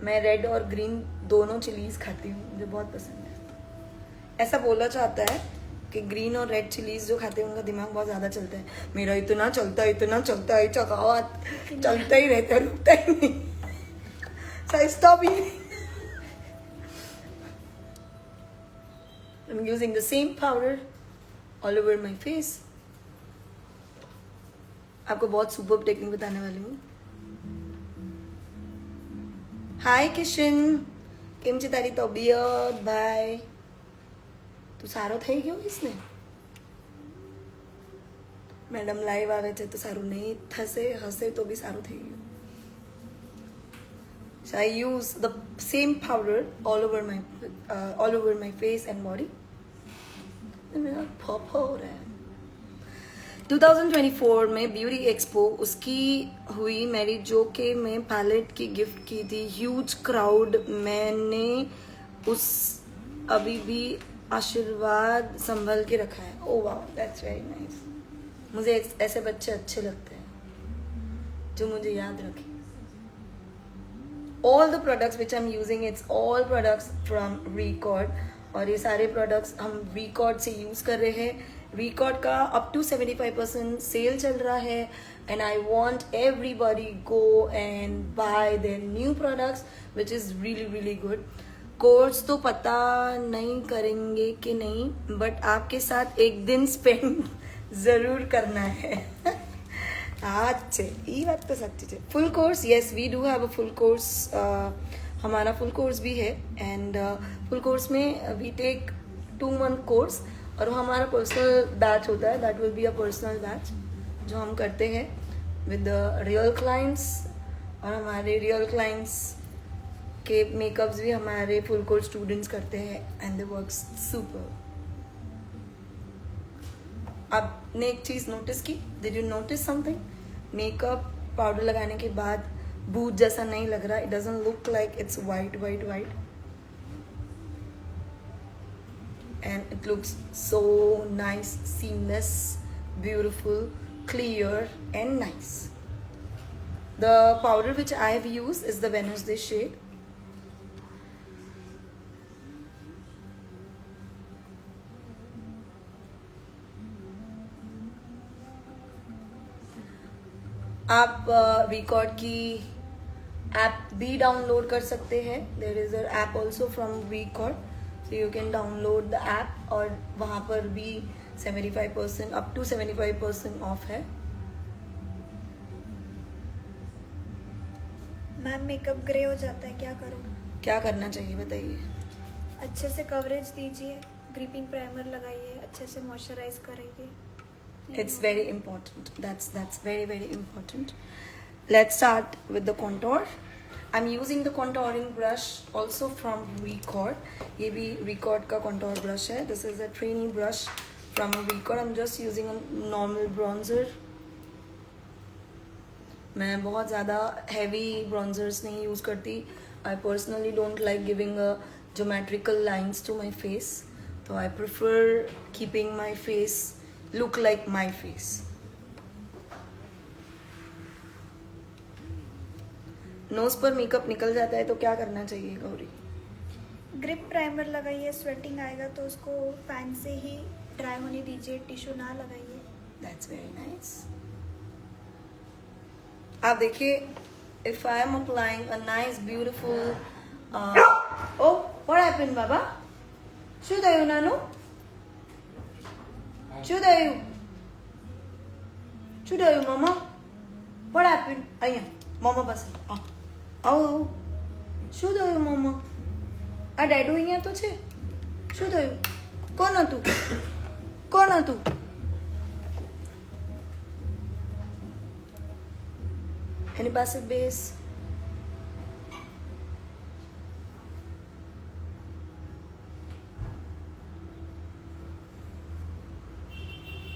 मैं रेड और ग्रीन दोनों चिलीज खाती हूँ, मुझे बहुत पसंद है। ऐसा बोला चाहता है कि ग्रीन और रेड चिलीज जो खाते हैं उनका दिमाग बहुत ज़्यादा चलता है। मेरा इतना चलता है चकावत, चलता ही रहता है, रुकता ही नहीं। So I stop eating. I'm using the same powder all over my face. आपको बहुत सुपर टेक्निक बताने वाली हूँ। हाय किशन, કેમ છે તારી તબિયત ભાઈ? તું સારો થઈ ગયો इसने? મેડમ લાઈવ આવે છે તો સારું નહીં થશે, હશે તો બી સારું થઈ ગયું। So I use the same powder all over my face and body. मेरा फॉप हो रहा है। 2024 में ब्यूटी एक्सपो उसकी हुई मैरी जो के में पैलेट की गिफ्ट की थी। ह्यूज क्राउड, मैंने उस अभी भी आशीर्वाद संभल के रखा है। ओह वाह, दैट्स वेरी नाइस। मुझे ऐसे बच्चे अच्छे लगते हैं जो मुझे याद रखें। all the products which I'm using, it's all products from Record और ये सारे products हम Record से use कर रहे हैं रिकॉर्ड का अप टू 75% सेल चल रहा है and I want everybody go and bye their new products which is really really good. Course तो पता नहीं करेंगे कि नहीं, बट आपके साथ एक दिन स्पेंड ज़रूर करना है. अच्छे, ये बात तो सच्ची है. Full course, yes we do have a full course. हमारा फुल कोर्स भी है एंड फुल कोर्स में वी टेक 2 month कोर्स और वो हमारा पर्सनल बैच होता है. That will be a personal batch जो हम करते हैं विद रियल क्लाइंट्स, और हमारे रियल क्लाइंट्स के मेकअप्स भी हमारे फुल कोर्स स्टूडेंट्स करते हैं एंड दे वर्क सुपर. आपने एक चीज़ नोटिस की? Did you notice something? Makeup powder लगाने के बाद बूथ जैसा नहीं लग रहा. It doesn't look like it's white white white and it looks so nice, seamless, beautiful, clear and nice. The powder which I have used is the Wednesday shade. आप रिकॉर्ड की app भी डाउनलोड कर सकते हैं. There is a app also from Recode, so you can download the app और वहाँ पर भी 75% up to 75% ऑफ है. मैम मेकअप ग्रे हो जाता है, क्या करूँ? क्या करना चाहिए बताइए? अच्छे से कवरेज दीजिए, ग्रिपिंग प्राइमर लगाइए, अच्छे से मॉइस्चराइज करिए. It's very important. That's very very important. Let's start with the contour. I'm using the contouring brush also from Record. ये भी Record का contour brush है. This is a trainee brush from Record. I'm just using a normal bronzer. मैं बहुत ज़्यादा heavy bronzers नहीं use करती. I personally don't like giving a geometrical lines to my face. So I prefer keeping my face look like my face. Nose पर makeup निकल जाता है तो क्या करना चाहिए गौरी? ग्रिप प्राइमर लगाइए, स्वेटिंग आएगा तो उसको फैन से ही ड्राई होने दीजिए, टिश्यू ना लगाइए. That's very nice. आप देखिए, if I am applying a nice beautiful oh, what happened बाबा? શું થયું નાનું? શું થયું? શું થયું મમ્મા? What happened? અહીંયા મમ્મા પાસે આવો. શું થયું મમ્મા? આ ડેડુ અહીંયા તો છે. શું થયું? કોણ હતું? કોણ હતું? એની પાસે બેસ.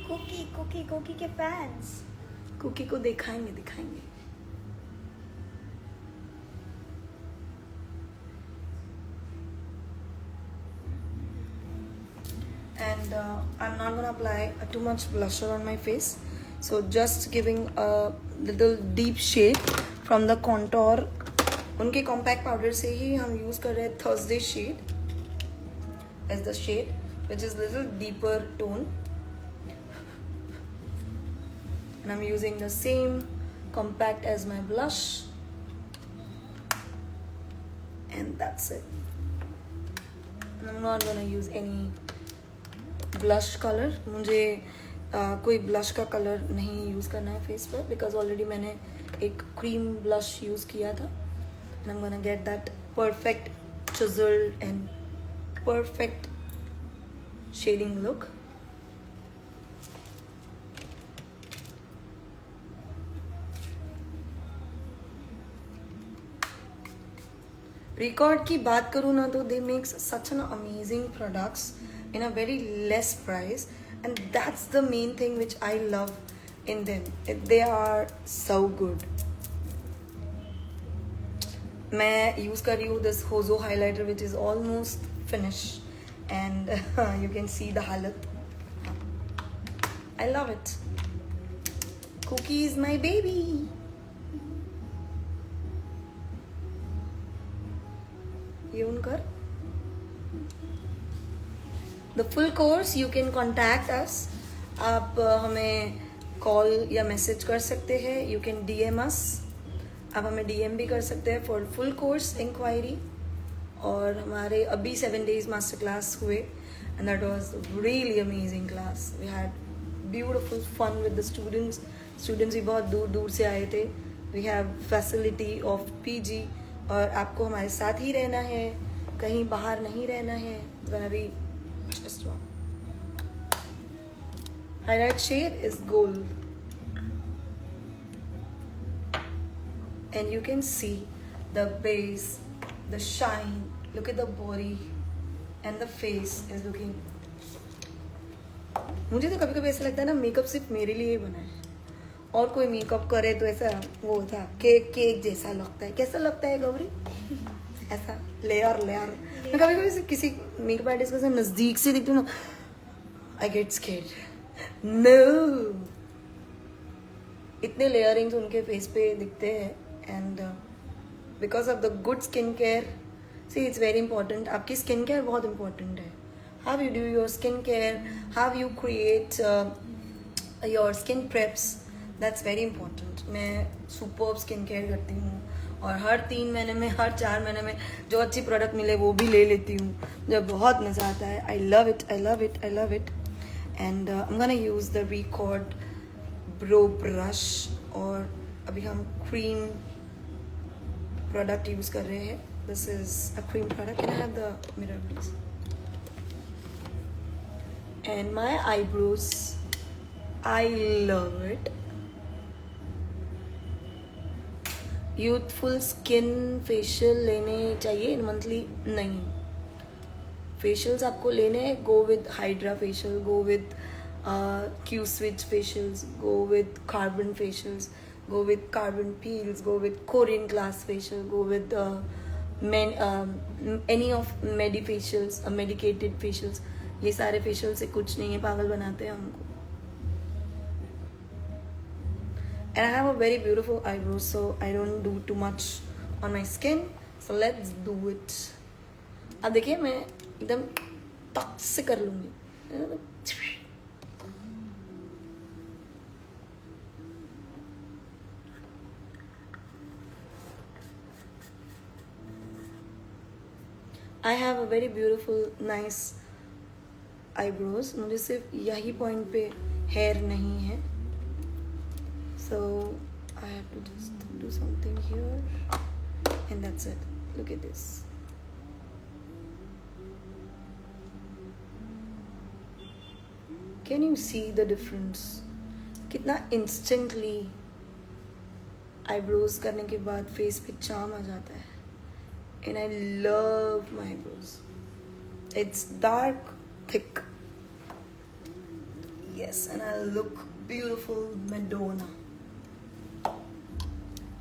कुकी कुकी कुकी के फैंस. कुकी को दिखाएंगे दिखाएंगे. And I'm not gonna apply too much blusher on my face, so just giving a little deep shade from the contour. उनके compact powder से ही हम use कर रहे हैं Thursday shade as the shade, which is little deeper tone. And I'm using the same compact as my blush, and that's it. And I'm not gonna use any blush color. मुझे कोई blush का color नहीं use करना है face पर, because already मैंने एक cream blush use किया था. And I'm gonna get that perfect chiseled and perfect shading look. Recode की बात करूँ ना तो they make such an amazing products in a very less price, and that's the main thing which I love in them. They are so good. मैं use कर रही हूँ this Hojo highlighter which is almost finish, and you can see the हालत. I love it. Cookie is my baby. The full course you can contact us आप हमें call या message कर सकते हैं. यू कैन DM अस. आप हमें DM भी कर सकते हैं फॉर फुल कोर्स इंक्वायरी. और हमारे अभी 7 days मास्टर क्लास हुए and that was really amazing class. We had beautiful fun with the students. Students भी बहुत दूर दूर से आए थे. We have facility of PG और आपको हमारे साथ ही रहना है, कहीं बाहर नहीं रहना है. gonna be just one. Highlight shade is gold and you can see the base, the shine. Look at the body and the face is looking. मुझे तो कभी कभी ऐसा लगता है ना मेकअप सिर्फ मेरे लिए ही बना है. और कोई मेकअप करे तो ऐसा वो था केक जैसा लगता है. कैसा लगता है गौरी? ऐसा लेयर. मैं कभी कभी किसी मेकअप आर्टिस्ट को नजदीक से देखती हूँ ना, आई गेट स्केर्ड. नो, इतने लेयरिंग्स उनके फेस पे दिखते हैं and because of the good skin care. See it's very important. आपकी स्किन केयर बहुत इंपॉर्टेंट है. How you do your skin care, how you create your skin preps, that's very important. मैं superb skin care करती हूँ और हर 3 महीने में, हर 4 महीने में जो अच्छी प्रोडक्ट मिले वो भी ले लेती हूँ. मुझे बहुत मज़ा आता है. I love it. And I am gonna use the record bro brush. और अभी हम क्रीम प्रोडक्ट यूज़ कर रहे हैं. This is a cream product. Can I have the mirror please? And my eyebrows, I love it. Youthful skin facial लेने चाहिए monthly? नहीं. Facials आपको लेने हैं, go with hydra facial, go with Q switch facials, go with carbon facials, go with carbon peels, go with Korean glass facial, go with any of medi facials, medicated facials. ये सारे facial से कुछ नहीं है, पागल बनाते हैं हमको. And I have a very beautiful eyebrows, so I don't do too much on my skin. So let's do it. अब देखिए मैं एकदम टक से कर लूँगी. I have a very beautiful, nice eyebrows. मुझे सिर्फ यही पॉइंट पे हेयर नहीं है. So I have to just do something here and that's it. Look at this. Can you see the difference? कितना instantly eyebrows करने के बाद face पे charm आ जाता है. And I love my eyebrows. It's dark, thick. Yes, and I look beautiful Madonna.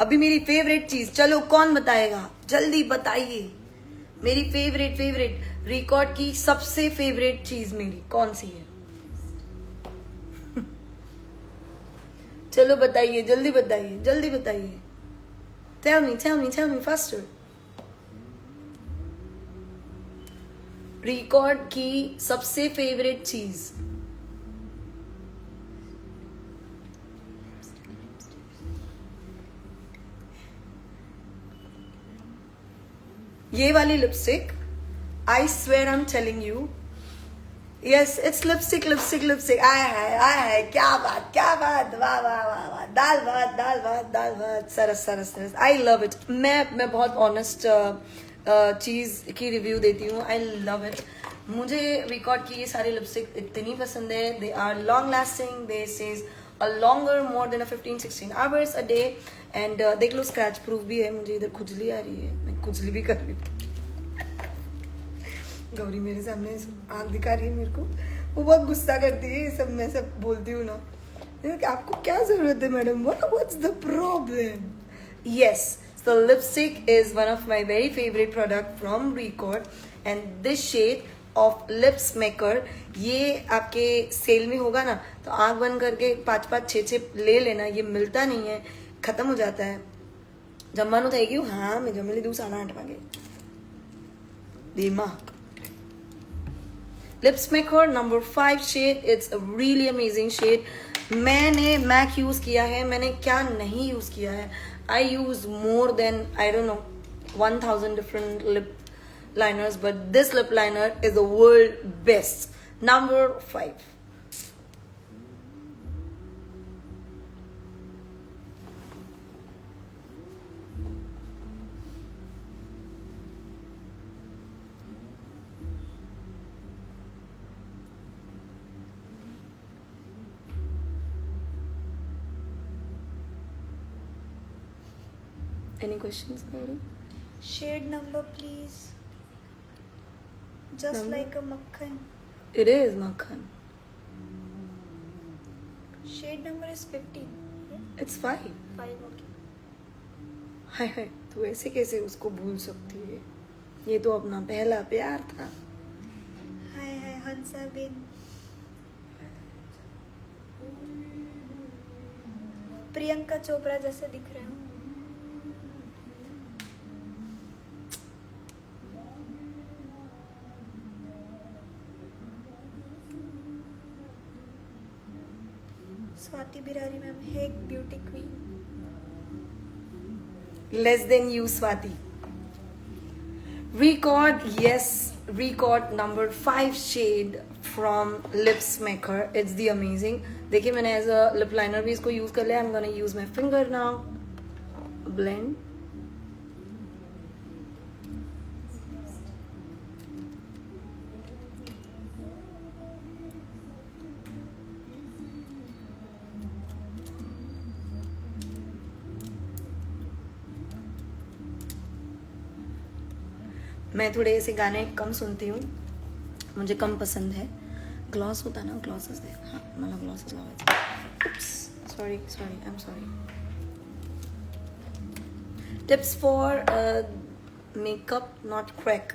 अभी मेरी favourite चीज, चलो कौन बताएगा? जल्दी बताइए. मेरी फेवरेट रिकॉर्ड की सबसे फेवरेट चीज मेरी कौन सी है? चलो बताइए, जल्दी बताइए. Tell me faster. रिकॉर्ड की सबसे फेवरेट चीज. ये वाली lipstick, I swear I am telling you. Yes, it's lipstick. आय हाय क्या बात. वाह. दाल भात. सरस. I love it. मैं बहुत ऑनेस्ट चीज की रिव्यू देती हूँ. I love it. मुझे रिकॉर्ड की ये सारी लिपस्टिक इतनी पसंद है. They are long lasting. They stage a longer more than a 15-16 hours a day. And देख लो स्क्रैच प्रूफ भी है. मुझे इधर खुजली आ रही है, मैं खुजली भी कर रही हूँ. गौरी मेरे सामने आँख दिखा रही है मेरे को. वो बहुत गुस्सा करती है सब मैं सब बोलती हूँ ना. आपको क्या जरूरत है madam? What's the problem? Yes, so lipstick is one of my very favorite product from Record, and this shade of lips maker, ये आपके सेल में होगा ना तो आंख बंद करके 5-5, 6-6 ले लेना. ये मिलता नहीं है, खत्म हो जाता है. जमवानो થઈ ગયું? હા, મેં જમી લીધું 8:30 વાગે. દિમાગ lips maker number 5 shade. It's a really amazing shade. मैंने मैक यूज किया है, मैंने क्या नहीं यूज किया है. I use more than I don't know 1000 different lip liners, but this lip liner is the world best. Number 5. Any questions, Gauri? Shade number, please. Just Number? like a makhan. It is Makhan. Shade number is 15. Yeah? It's 5. 5, okay. हाय हाय, तू ऐसे कैसे उसको भूल सकती है? ये तो अपना पहला प्यार था. Hi, hi, Hansa Bin. Priyanka Chopra जैसे दिख रहे हो. स्वाति बिरारी मैम है एक beauty queen. Less than you, Swati. Record, yes, record number 5 shade from Lips Maker. It's the amazing. देखिए मैंने as a lip liner भी इसको use कर लिया. I'm gonna use my finger now. Blend. मैं थोड़े ऐसे गाने कम सुनती हूँ, मुझे कम पसंद है. ग्लॉस होता ना, ग्लॉसेस दे. हाँ मला ग्लॉसेस लावायचे. Sorry I am sorry. Tips for makeup not crack.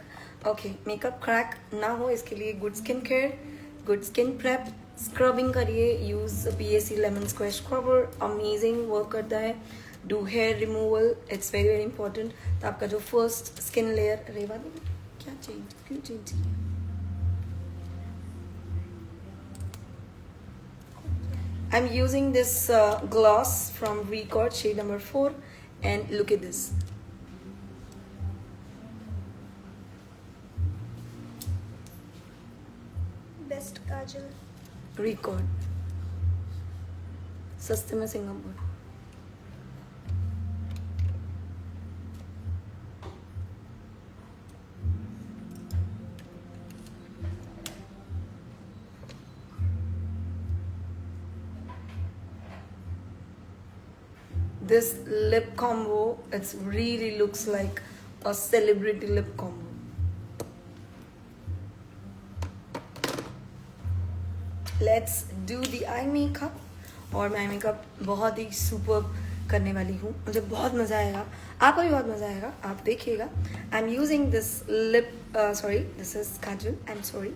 Okay, makeup crack ना हो इसके लिए good skin care, good skin prep, scrubbing करिए. Use PAC lemon squash scrubber, amazing work करता है. Do hair removal, it's very very important. तो आपका जो फर्स्ट स्किन लेयर. रेवा दी क्या चेंज, क्यों चेंज किया? I'm using this gloss from Record shade number 4 and look at this. Best Kajal. Record. सस्ते में Singapore. This lip combo, it's really looks like a celebrity lip combo. Let's do the eye makeup. और मैं makeup बहुत ही super करने वाली हूँ. मुझे बहुत मज़ा आएगा, आपको भी बहुत मज़ा आएगा, आप देखिएगा. आई am using this lip, sorry this is Kajal. I am sorry.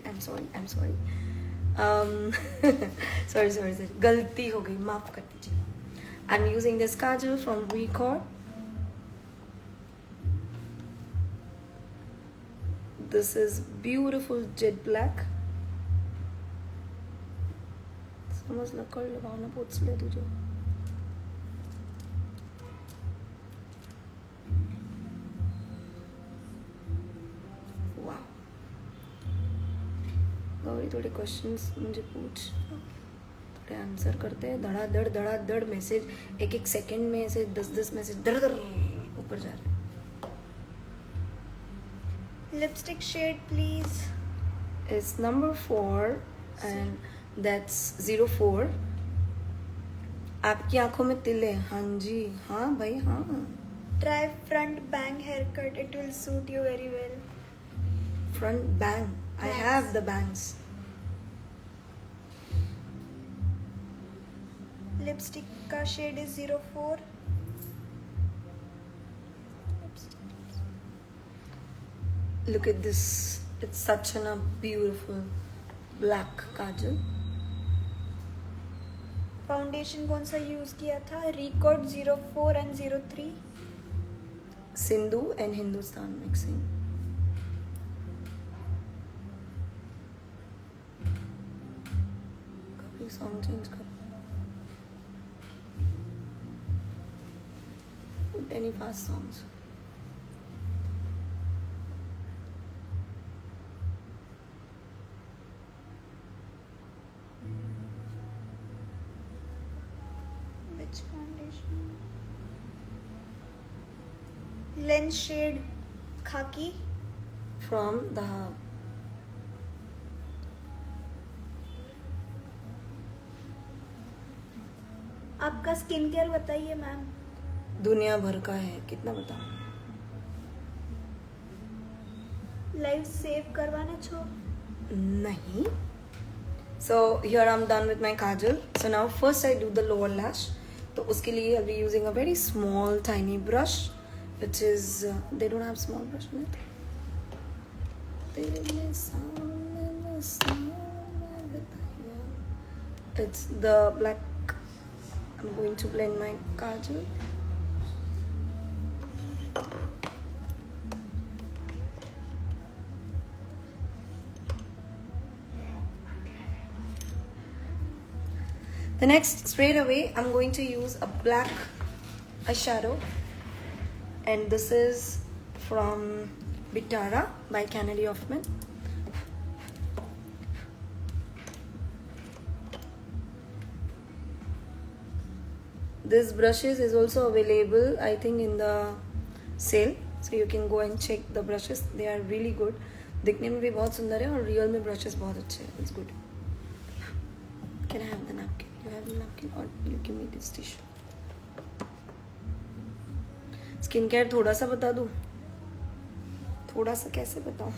Sorry गलती हो गई, माफ़ कर दीजिए. I'm using this kajal from Record. This is beautiful jet black. समझ लग कर लगाना पोछले तुझे. Wow. गौरी थोड़े क्वेश्चंस मुझे पूछ, आंसर करते हैं. धड़ाधड़ मैसेज, एक सेकंड में ऐसे 10 मैसेज धड़ ऊपर जा रहे हैं. Lipstick shade please. It's number 4 and that's 04. आपकी आंखों में तिल है. हाँ जी, हाँ भाई, हाँ. Try front bang hair cut, it will suit you very well. Front bang. I Bangs. have the bangs. Lipstick का shade is 04. Look at this. It's such a beautiful black kajal. Foundation कौन सा use किया था? Record 04 and 03. Sindhu and Hindustan mixing. Song change करो. Put any fast songs. Which foundation? Lens shade khaki. From the Hub. आपका skin care बताइए ma'am. दुनिया भर का है, कितना बताऊं. लाइव सेव करवाना छो. नहीं. So here I'm done with my kajal. So now first I do the lower lash. तो उसके लिए I'll be using a very small tiny brush, which is they don't have small brush in it. It's the black. I'm going to blend my kajal. The next, straight away, I'm going to use a black eyeshadow, and this is from Bitara by Kennedy Hoffman. This brushes is also available, I think, in the sale, so you can go and check the brushes. They are really good. दिखने में भी बहुत सुंदर है और real में brushes बहुत अच्छे हैं. It's good. Can I have the napkin? You have the napkin or you give me this tissue? Skin care थोड़ा सा बता दूँ. थोड़ा सा कैसे बताऊँ?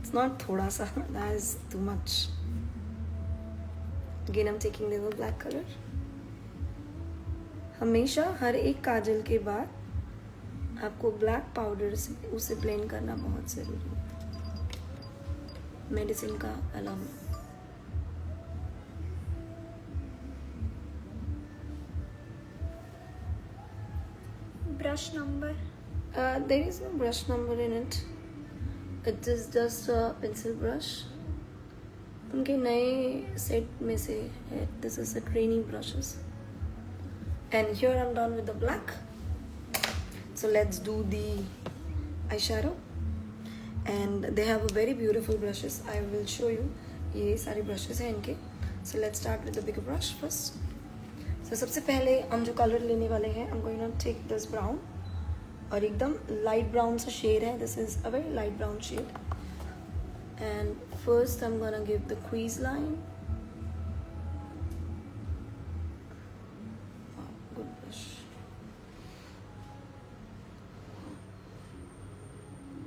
It's not थोड़ा सा. That is too much. Again, I'm taking the black color. हमेशा हर एक काजल के बाद आपको ब्लैक पाउडर से उसे ब्लेंड करना बहुत ज़रूरी है. मेडिसिन का अलाम. Brush number. There is no brush number in it. It is just a pencil brush. उनके नए सेट में से है. This is a training brushes. And here I'm done with the black. So let's do the eyeshadow. And they have a very beautiful brushes. I will show you. ये सारे brushes हैं इनके. So let's start with the bigger brush first. So सबसे पहले हम जो color लेने वाले हैं, I'm going to take this brown. और एकदम light brown सा shade है. This is a very light brown shade. And first I'm gonna give the crease line. Good brush.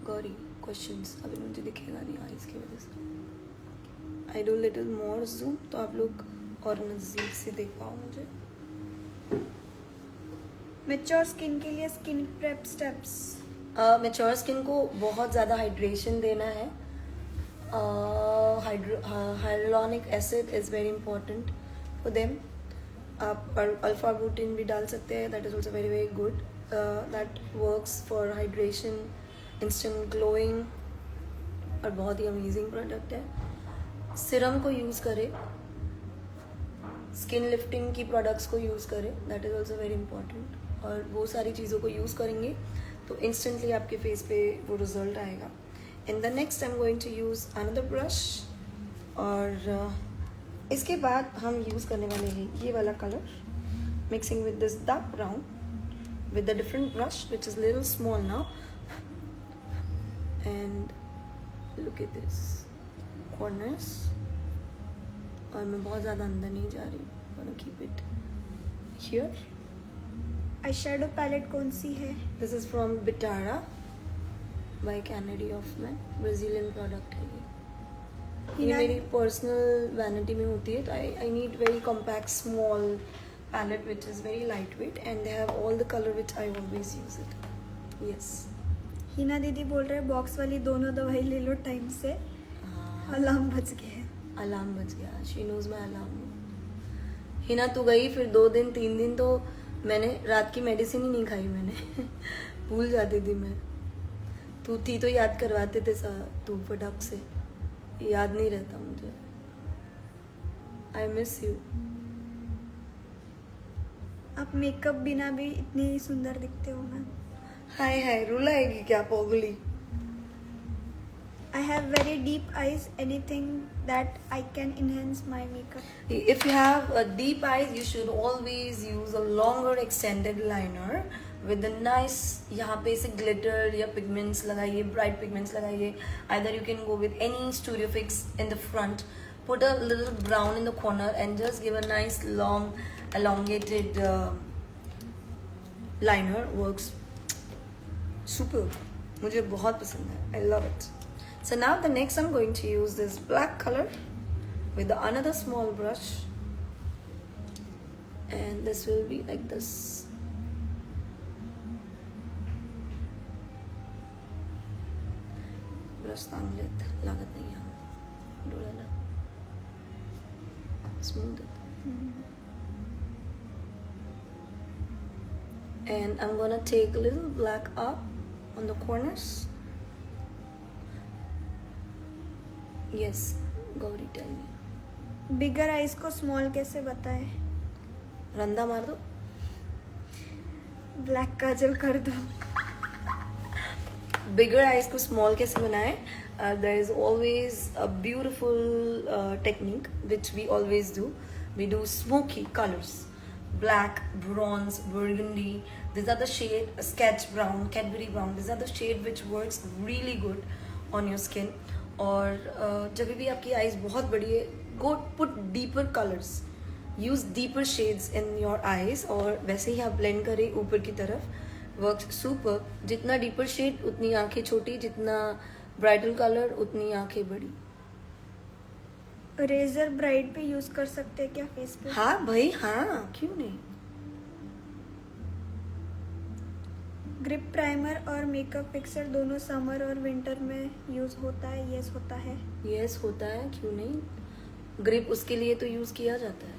Gauri, questions अभी मुझे दिखेगा नहीं आईज की वजह से. I do little more zoom तो आप लोग और नज़दीक से देख पाओ मुझे. मैच्योर स्किन के लिए skin prep steps. Mature skin को बहुत ज़्यादा हाइड्रेशन देना है. Hyaluronic acid is very important for them. आप अल्फा ब्यूटिन भी डाल सकते हैं. That is also very very good. That works for hydration, instant glowing, और बहुत ही अमेजिंग प्रोडक्ट है. सिरम को यूज़ करें, स्किन लिफ्टिंग की प्रोडक्ट्स को यूज़ करें. That is also very important. और वो सारी चीज़ों को यूज़ करेंगे तो इंस्टेंटली आपके फेस पे वो रिजल्ट आएगा. In the next I am going to use another brush. और इसके बाद हम यूज़ करने वाले हैं ये वाला colour, mixing with this dark brown with a different brush which is little small now. And look at this corners. और मैं बहुत ज़्यादा अंदर नहीं जा रही. I'm gonna keep it here. Eye shadow palette कौन सी है? This is from Bitara by Kennedy Hoffman. Brazilian product है ये. ये हिना- मेरी पर्सनल वैनिटी में होती है. तो I need very compact small palette which is very lightweight and they have all the color which I always use it. Yes. Hina दीदी बोल रहे हैं बॉक्स वाली दोनों दवाई ले लो टाइम से. अलार्म बज गए. अलार्म बज गया. She knows my alarm. Hina तू गई फिर 2 दिन 3 दिन तो मैंने रात की मेडिसिन ही नहीं खाई मैंने. भूल जाती थी मैं. तू थी तो याद करवाते थे तू फटक से. याद नहीं रहता मुझे. I miss you. आप मेकअप बिना भी इतनी सुंदर दिखते हो मैम. हाय हाय, रुलाएगी क्या Pogli? I have very deep eyes. Anything that I can enhance my makeup. If you have deep eyes, you should always use a longer extended liner with a nice यहाँ पे से glitter या pigments लगाइए, bright pigments लगाइए. Either you can go with any Studio Fix in the front, put a little brown in the corner and just give a nice long elongated liner. Works super. मुझे बहुत पसंद है. I love it. So now the next I'm going to use this black color with another small brush, and this will be like this. Brush चांगलेत लागत नाही आहे डोळ्याला. Smooth it. And I'm gonna take a little black up on the corners. Yes, Gauri, tell me. Bigger eyes को small कैसे बताए? रंदा मार दो. ब्लैक काजल कर दो. बिगर आइज को स्मॉल कैसे बनाए? There is always a beautiful technique which we always do. We do smoky colors, black, bronze, burgundy. These are the shade sketch brown, Cadbury brown. These are the shade which works really good on your skin. और जब भी आपकी eyes बहुत बड़ी है, go put deeper colours, use deeper shades in your eyes, और वैसे ही आप ब्लेंड करें ऊपर की तरफ. Works super. जितना डीपर शेड उतनी आंखें छोटी, जितना ब्राइडल कलर उतनी आंखें बड़ी. रेजर ब्राइट पे यूज कर सकते हैं क्या फेस पे? हाँ भाई हाँ, क्यों नहीं. ग्रिप प्राइमर और मेकअप फिक्सर दोनों समर और विंटर में यूज होता है? यस होता है. यस होता है, क्यों नहीं. ग्रिप उसके लिए तो यूज किया जाता है.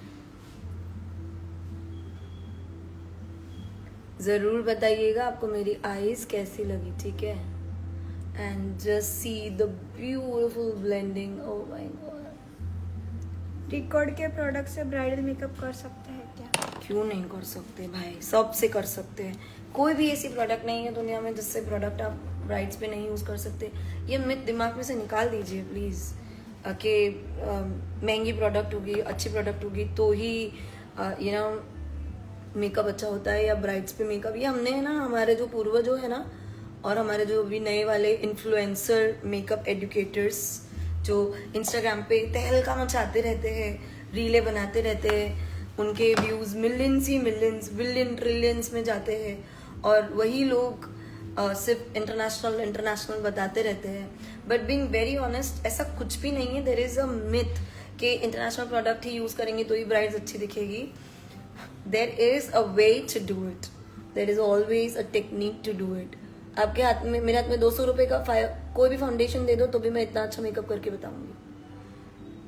जरूर बताइएगा आपको मेरी आईज कैसी लगी, ठीक है. And just see the beautiful blending. Oh my God. Record के प्रोडक्ट से ब्राइडल मेकअप कर सकते हैं क्या? क्यों नहीं कर सकते भाई, सब से कर सकते हैं. कोई भी ऐसी प्रोडक्ट नहीं है दुनिया में जिससे प्रोडक्ट आप ब्राइड्स पे नहीं यूज़ कर सकते. ये मिथ दिमाग में से निकाल दीजिए प्लीज़ कि महंगी प्रोडक्ट होगी, अच्छी प्रोडक्ट होगी तो ही यू नो मेकअप अच्छा होता है, या ब्राइड्स पे मेकअप. ये हमने है ना, हमारे जो पूर्वजों है ना, और हमारे जो अभी नए वाले इन्फ्लुएंसर मेकअप एडुकेटर्स जो इंस्टाग्राम पे तहलका मचाते रहते हैं, रीलें बनाते रहते हैं, उनके व्यूज़ मिलियंस ही मिलियंस, बिलियन ट्रिलियंस में जाते हैं, और वही लोग सिर्फ इंटरनेशनल बताते रहते हैं. बट बीइंग वेरी ऑनेस्ट, ऐसा कुछ भी नहीं है. देयर इज अ मिथ कि इंटरनेशनल प्रोडक्ट ही यूज करेंगे तो ही ब्राइड्स अच्छी दिखेगी. There is a way to do it. There is always a technique to do it. आपके हाथ में, मेरे हाथ में 200 रुपए का कोई भी फाउंडेशन दे दो तो भी मैं इतना अच्छा मेकअप करके बताऊंगी.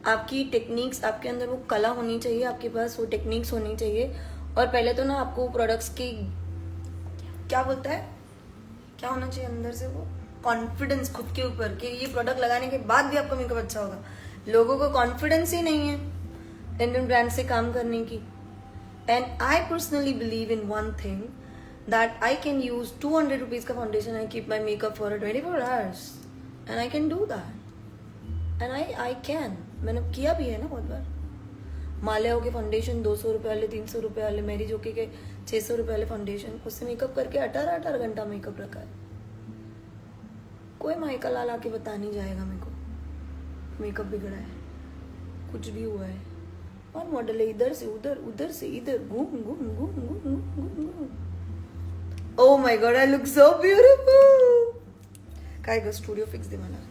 आपकी टेक्निक्स, आपके अंदर वो कला होनी चाहिए, आपके पास वो टेक्निक्स होनी चाहिए. और पहले तो ना आपको प्रोडक्ट्स की क्या बोलता है, क्या होना चाहिए अंदर से, वो कॉन्फिडेंस खुद के ऊपर कि ये प्रोडक्ट लगाने के बाद भी आपका मेकअप अच्छा होगा. लोगों को कॉन्फिडेंस ही नहीं है इंडियन ब्रांड से काम करने की. And I personally believe in one thing, that I can use 200 rupees का foundation, I keep my makeup for 24 hours and I can do that. And I can, मैंने किया भी है ना बहुत बार. माल्याओं के फाउंडेशन 200 रुपये वाले, 300 रुपये वाले, मेरी जोकी के 600 रुपये वाले फाउंडेशन, उससे मेकअप करके 18 घंटा मेकअप रखा है. कोई माइका लाल आके बता नहीं जाएगा मेरे को मेकअप बिगड़ा है, कुछ भी हुआ है. और मॉडल है इधर से उधर, उधर से इधर, घूम घूम घूम घूम घूम घूम घूम. Oh my god, I look so beautiful. काय ग, स्टुडिओ फिक्स दे मला.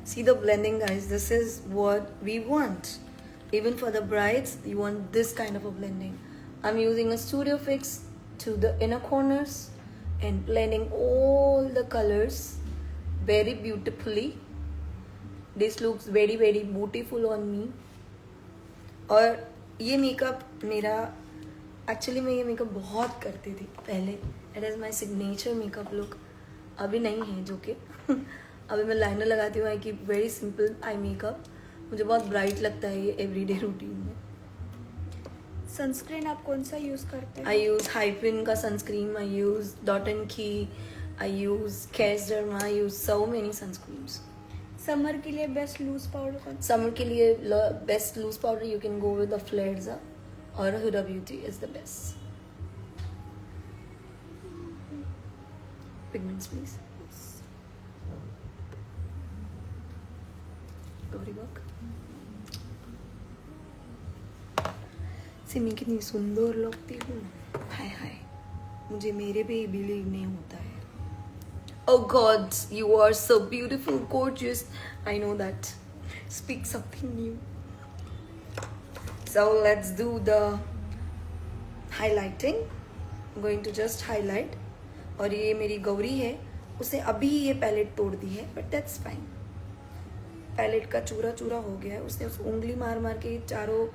See the blending, guys. This is what we want. Even for the brides, you want this kind of a blending. I'm using a Studio Fix to the inner corners and blending all the colors very beautifully. This looks very very beautiful on me. और ये makeup मेरा, actually मैं ये makeup बहुत करती थी पहले. It is my signature makeup look. अभी नहीं है जो कि अभी मैं लाइनर लगाती हूँ. I keep very simple eye makeup. मुझे बहुत ब्राइट लगता है ये एवरीडे रूटीन में. सनस्क्रीन आप कौन सा यूज करते हैं? I use Hyphen का sunscreen, I use Dot and Key, I use Cares Derma, I use so many sunscreens. Summer के लिए बेस्ट लूज पाउडर कौन सा? Summer के लिए best loose powder you can go with the Flairza or Huda Beauty is the best. Pigments please. Gauरी work. Simi कितनी सुंदर लगती हूँ. हाय हाय, मुझे मेरे पे ही बिलीव नहीं होता है. Oh God, you are so beautiful, gorgeous. I know that. Speak something new. So let's do the highlighting. I'm going to just highlight. और ये मेरी गौरी है, उसे अभी ये पैलेट तोड़ दी है, but that's fine. पैलेट का चूरा चूरा हो गया है. उसने उस उंगली मार मार के चारों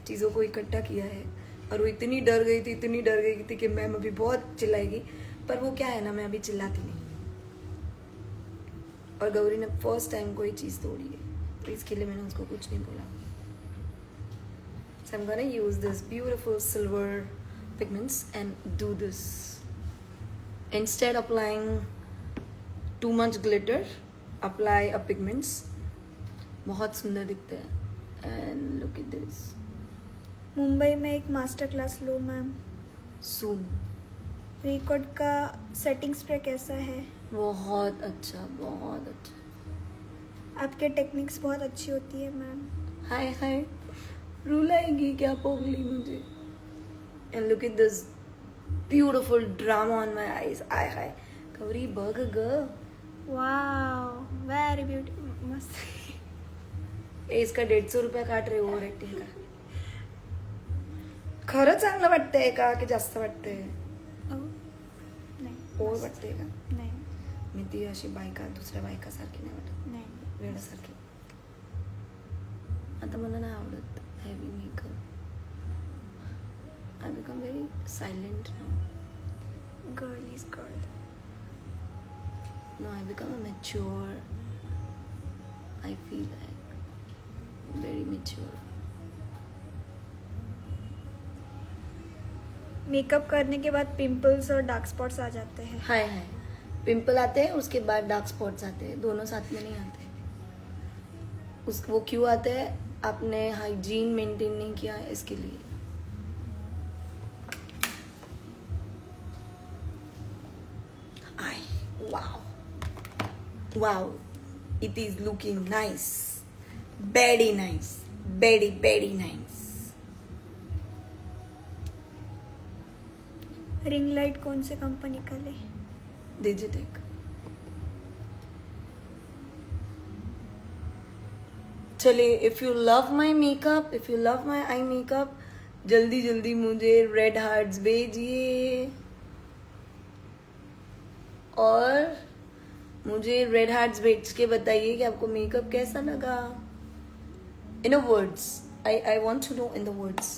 चीज़ों को इकट्ठा किया है और वो इतनी डर गई थी कि मैम अभी बहुत चिल्लाएगी. पर वो क्या है ना, मैं अभी चिल्लाती नहीं. और गौरी ने फर्स्ट टाइम कोई चीज़ तोड़ी है, तो इसके लिए मैंने उसको कुछ नहीं बोला. So I'm gonna use this beautiful silver pigments and do this. Instead applying too much glitter, apply a pigments. बहुत सुंदर दिखते हैं. And look at this. Mumbai में एक मास्टर क्लास लो मैम. Soon. रिकॉर्ड का सेटिंग स्प्रे कैसा है? बहुत अच्छा, बहुत अच्छा. आपके टेक्निक्स बहुत अच्छी होती है मैम. हाय हाय, रुलाएगी क्या पोगली मुझे. And look at this beautiful drama on my eyes. Hi hi, Gauri bug ग. वाओ, वेरी ब्यूटीफुल, मस्त. इसका 150 रुपया काट रहे ओव्हर ऍक्टिंग का. खरं चांगलं वाटतंय का की जास्त वाटतंय? नाही. ओव्हर वाटतंय का? नाही. मी ती अशी बायका दुसऱ्या बायकासारखी नाही वाटत, नाही. वेड्यासारखी. आता मला नाही आवडत heavy makeup. I become very silent now. Girl is girl. No, I become a mature. I feel like very mature. Makeup करने के बाद पिंपल्स और डार्क स्पॉट्स आ जाते हैं. हाय हाय, पिंपल आते हैं, उसके बाद डार्क स्पॉट्स आते हैं, दोनों साथ में नहीं आते. वो क्यों आते हैं? आपने हाइजीन मेंटेन नहीं किया है, इसके लिए. Wow. Wow. It is looking nice. Very nice. Very, very nice. Ring light कौन से कंपनी का ले? Digitek. चलिए, if you love my makeup, if you love my eye makeup, जल्दी जल्दी मुझे रेड हार्ट्स भेजिए. और मुझे रेड हार्ट्स भेज के बताइए कि आपको मेकअप कैसा लगा. In a words, I want to know in the words,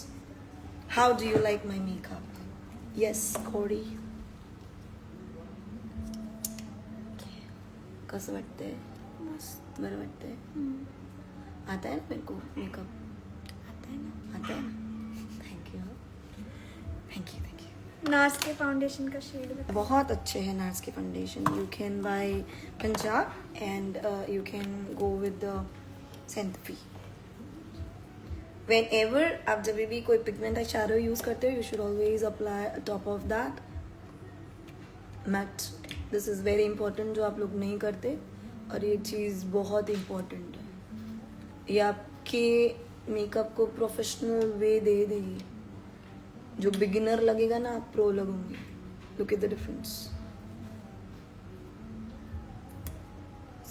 how do you like my makeup. Yes कोडी, कसं वाटतंय? मस्त. बरं वाटतंय? आता है ना मेरे को मेकअप? आता है ना. आता है ना. Thank you, thank you, thank you. NARS के फाउंडेशन का शेड बताओ. बहुत अच्छे हैं नार्स के foundation. You can buy Punjab and you can go with the सेंटफी. वेन एवर आप जब भी कोई पिगमेंट आई शैडो यूज करते हो, you should always apply top of that matte. This is very important, जो आप लोग नहीं करते, और ये चीज़ बहुत इम्पॉर्टेंट है. ये आपके मेकअप को प्रोफेशनल वे दे देगी. जो बिगिनर लगेगा ना, आप प्रो लगोगे. Look at the difference.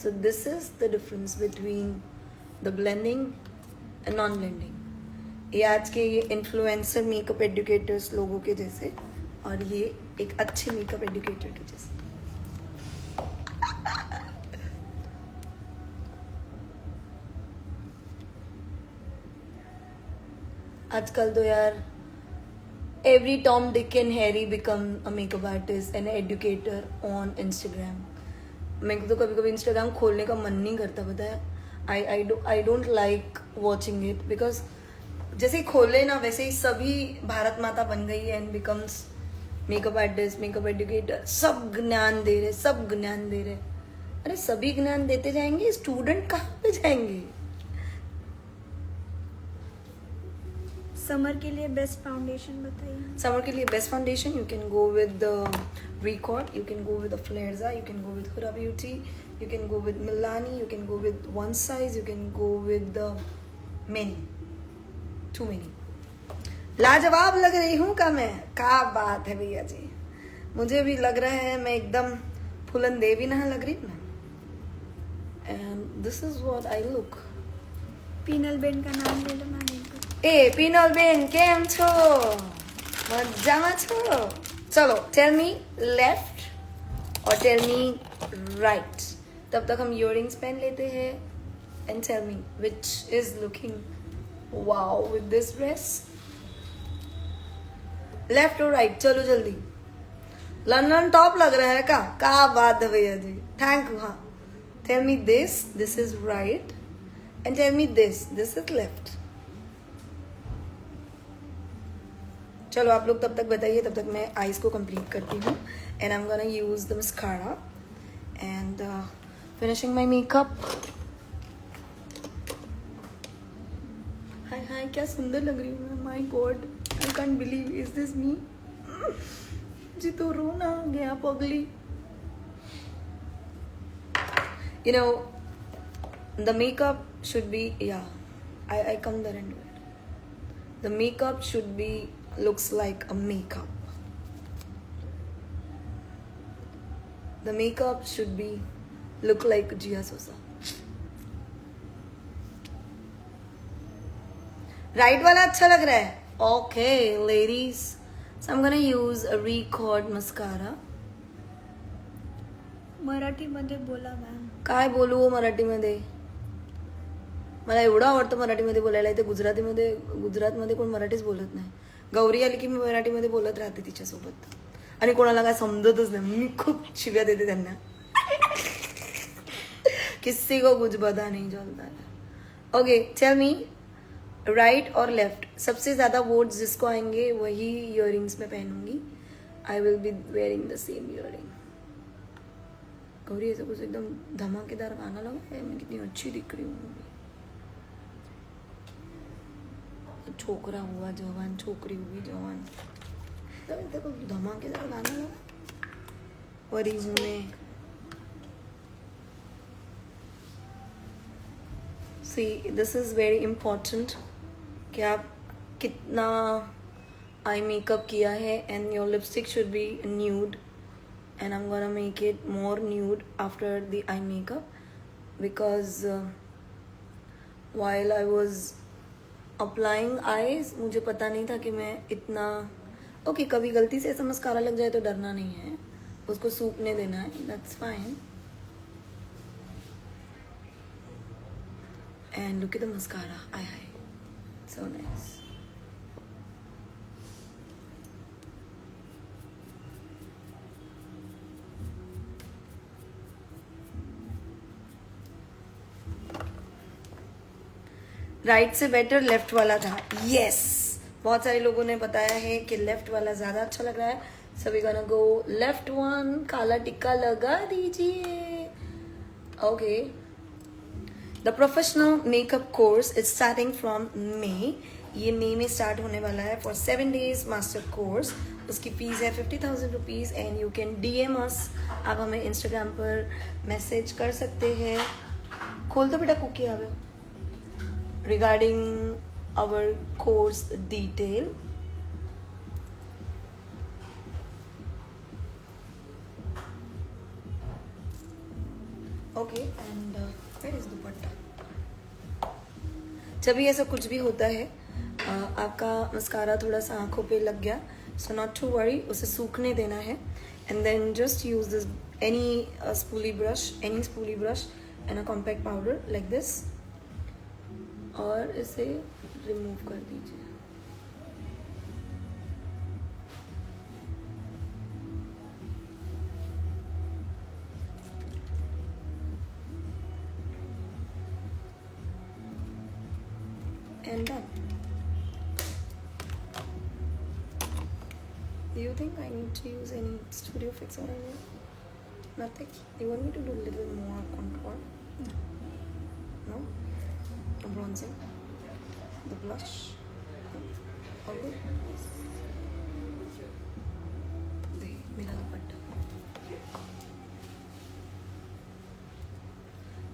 So this is the difference between the blending and non blending. ये आज के ये इन्फ्लुएंसर मेकअप एडुकेटर्स लोगों के जैसे, और ये एक अच्छे मेकअप एडुकेटर के जैसे. आजकल तो यार every Tom, Dick and Harry become a makeup artist and educator on Instagram. मेरे को तो कभी कभी इंस्टाग्राम खोलने का मन नहीं करता, पता है. I don't like watching it because जैसे ही खोले ना वैसे ही सभी भारत माता बन गई है and becomes makeup artist, makeup educator, सब ज्ञान दे रहे, सब ज्ञान दे रहे. अरे सभी ज्ञान देते जाएंगे, स्टूडेंट कहाँ पे जाएंगे? समर के लिए बेस्ट फाउंडेशन बताइए. समर के लिए best foundation you can go with Recode, you can go with फ्लेयर्जा, you can go with Huda beauty, you can go with Milani, you can go with one size, you can go with many, too many. लाजवाब लग रही हूँ का मैं? क्या बात है भैया जी, मुझे भी लग रहा है मैं एकदम फुलन देवी ना लग रही हूँ. And this is what I look. Pinal ben का नाम ले लो मैम. ए पीनल बेन केम छो? मजामा छो? चलो टेल मी लेफ्ट और टेल मी राइट. तब तक हम इयररिंग्स पहन लेते हैं and tell me which is looking wow with this dress. Left और राइट, चलो जल्दी. लंदन टॉप लग रहा है का बात है भैया जी, थैंक यू. हाँ tell me this is right and tell me this is left. चलो आप लोग तब तक बताइए, तब तक मैं आईज को कंप्लीट करती हूँ and I am gonna use the mascara and finishing my makeup. हाय हाय क्या सुंदर लग रही हूँ मैं, my god I can't believe, is this me? जी तो रोना आ गया पगली. You know, the makeup should be, I come there and do it. The makeup should be, looks like a makeup. The makeup should be, look like Gia Sosa. Right वाला अच्छा लग रहा है. Okay, ladies. So I'm gonna use a Record mascara. मराठीमध्ये बोला ma'am. काय बोलू मराठीमध्ये? मला एवढं आवडतं मराठीमध्ये बोलायला. इथे गुजरातमध्ये कोण मराठीच बोलत नाही. गौरी आली की मी मराठीमध्ये बोलत राहते तिच्यासोबत आणि कोणाला काय समजतच नाही. मी खूप शिव्या देते त्यांना. किसी को कुछ पता नहीं चलता है. ओके टेल मी राइट और लेफ्ट. सबसे ज्यादा वोट्स जिसको आएंगे वही इयररिंग्स में पहनूंगी. I will be wearing the same earring. Gauri ऐसा कुछ एकदम धमाकेदार गाना लगा है. मैं कितनी अच्छी दिख रही हूँ. छोकरा हुआ जवान, छोकरी हुई जवान. देखो धमाकेदार गाना लगा और इसमें see this is very important कि आप कितना आई मेकअप किया है. And your lipstick should be nude and I'm gonna make it more nude after the eye makeup because while I was applying eyes मुझे पता नहीं था कि मैं इतना ओके कभी गलती से ऐसा मस्कारा लग जाए तो डरना नहीं है, उसको सूखने देना है. that's fine. And look at the mascara. Aye, so nice. Right से बेटर लेफ्ट वाला था. यस बहुत सारे लोगों ने बताया है कि लेफ्ट वाला ज्यादा अच्छा लग रहा है. सभी गonna go लेफ्ट वन. काला टिक्का लगा दीजिए. Okay the professional makeup course is starting from May. ये मई में स्टार्ट होने वाला है फॉर 7 days मास्टर कोर्स. उसकी फीस है 50,000 rupees and you can DM अस. आप हमें इंस्टाग्राम पर मैसेज कर सकते हैं. खोल दो बेटा कुकी आवे. Regarding our course detail. Okay, and where is दुपट्टा? जब भी ऐसा कुछ भी होता है आपका मस्कारा थोड़ा सा आंखों पे लग गया, so not to worry, उसे सूखने देना है. And then just use this any spoolie brush and a compact powder like this. और इसे रिमूव कर दीजिए. and done. Do you think I need to use any studio fix or anything? Nothing? You want me to do a little more contour? No? No bronzing? The blush? All good? दे मेरा दुपट्टा.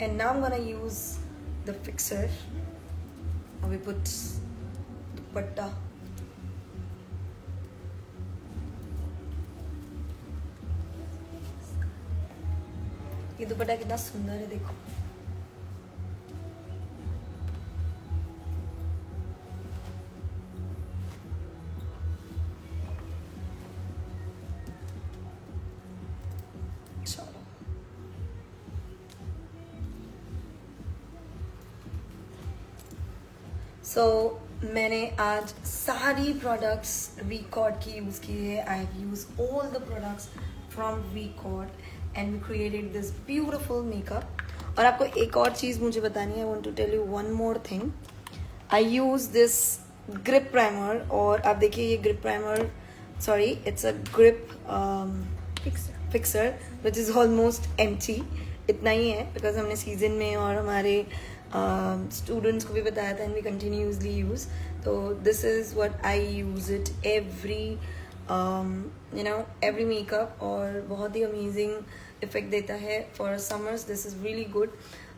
And now I'm gonna use the fixer. We put dupatta. ये दुपट्टा कितना सुंदर है देखो. चलो. So मैंने आज सारी प्रोडक्ट्स वीकॉर्ड की यूज़ की है. I have use all the products from वीकॉर्ड and we created this beautiful makeup. और आपको एक और चीज़ मुझे बतानी है. I want to tell you one more thing. I use this grip primer. और आप देखिए ये grip primer, sorry it's a grip fixer which is almost empty. इतना ही है बिकॉज हमने सीजन में और हमारे स्टूडेंट्स को भी बताया था एंड वी कंटिन्यूसली यूज़. तो this is what I use it every every makeup. और बहुत ही अमेजिंग इफेक्ट देता है for summers. This is really good.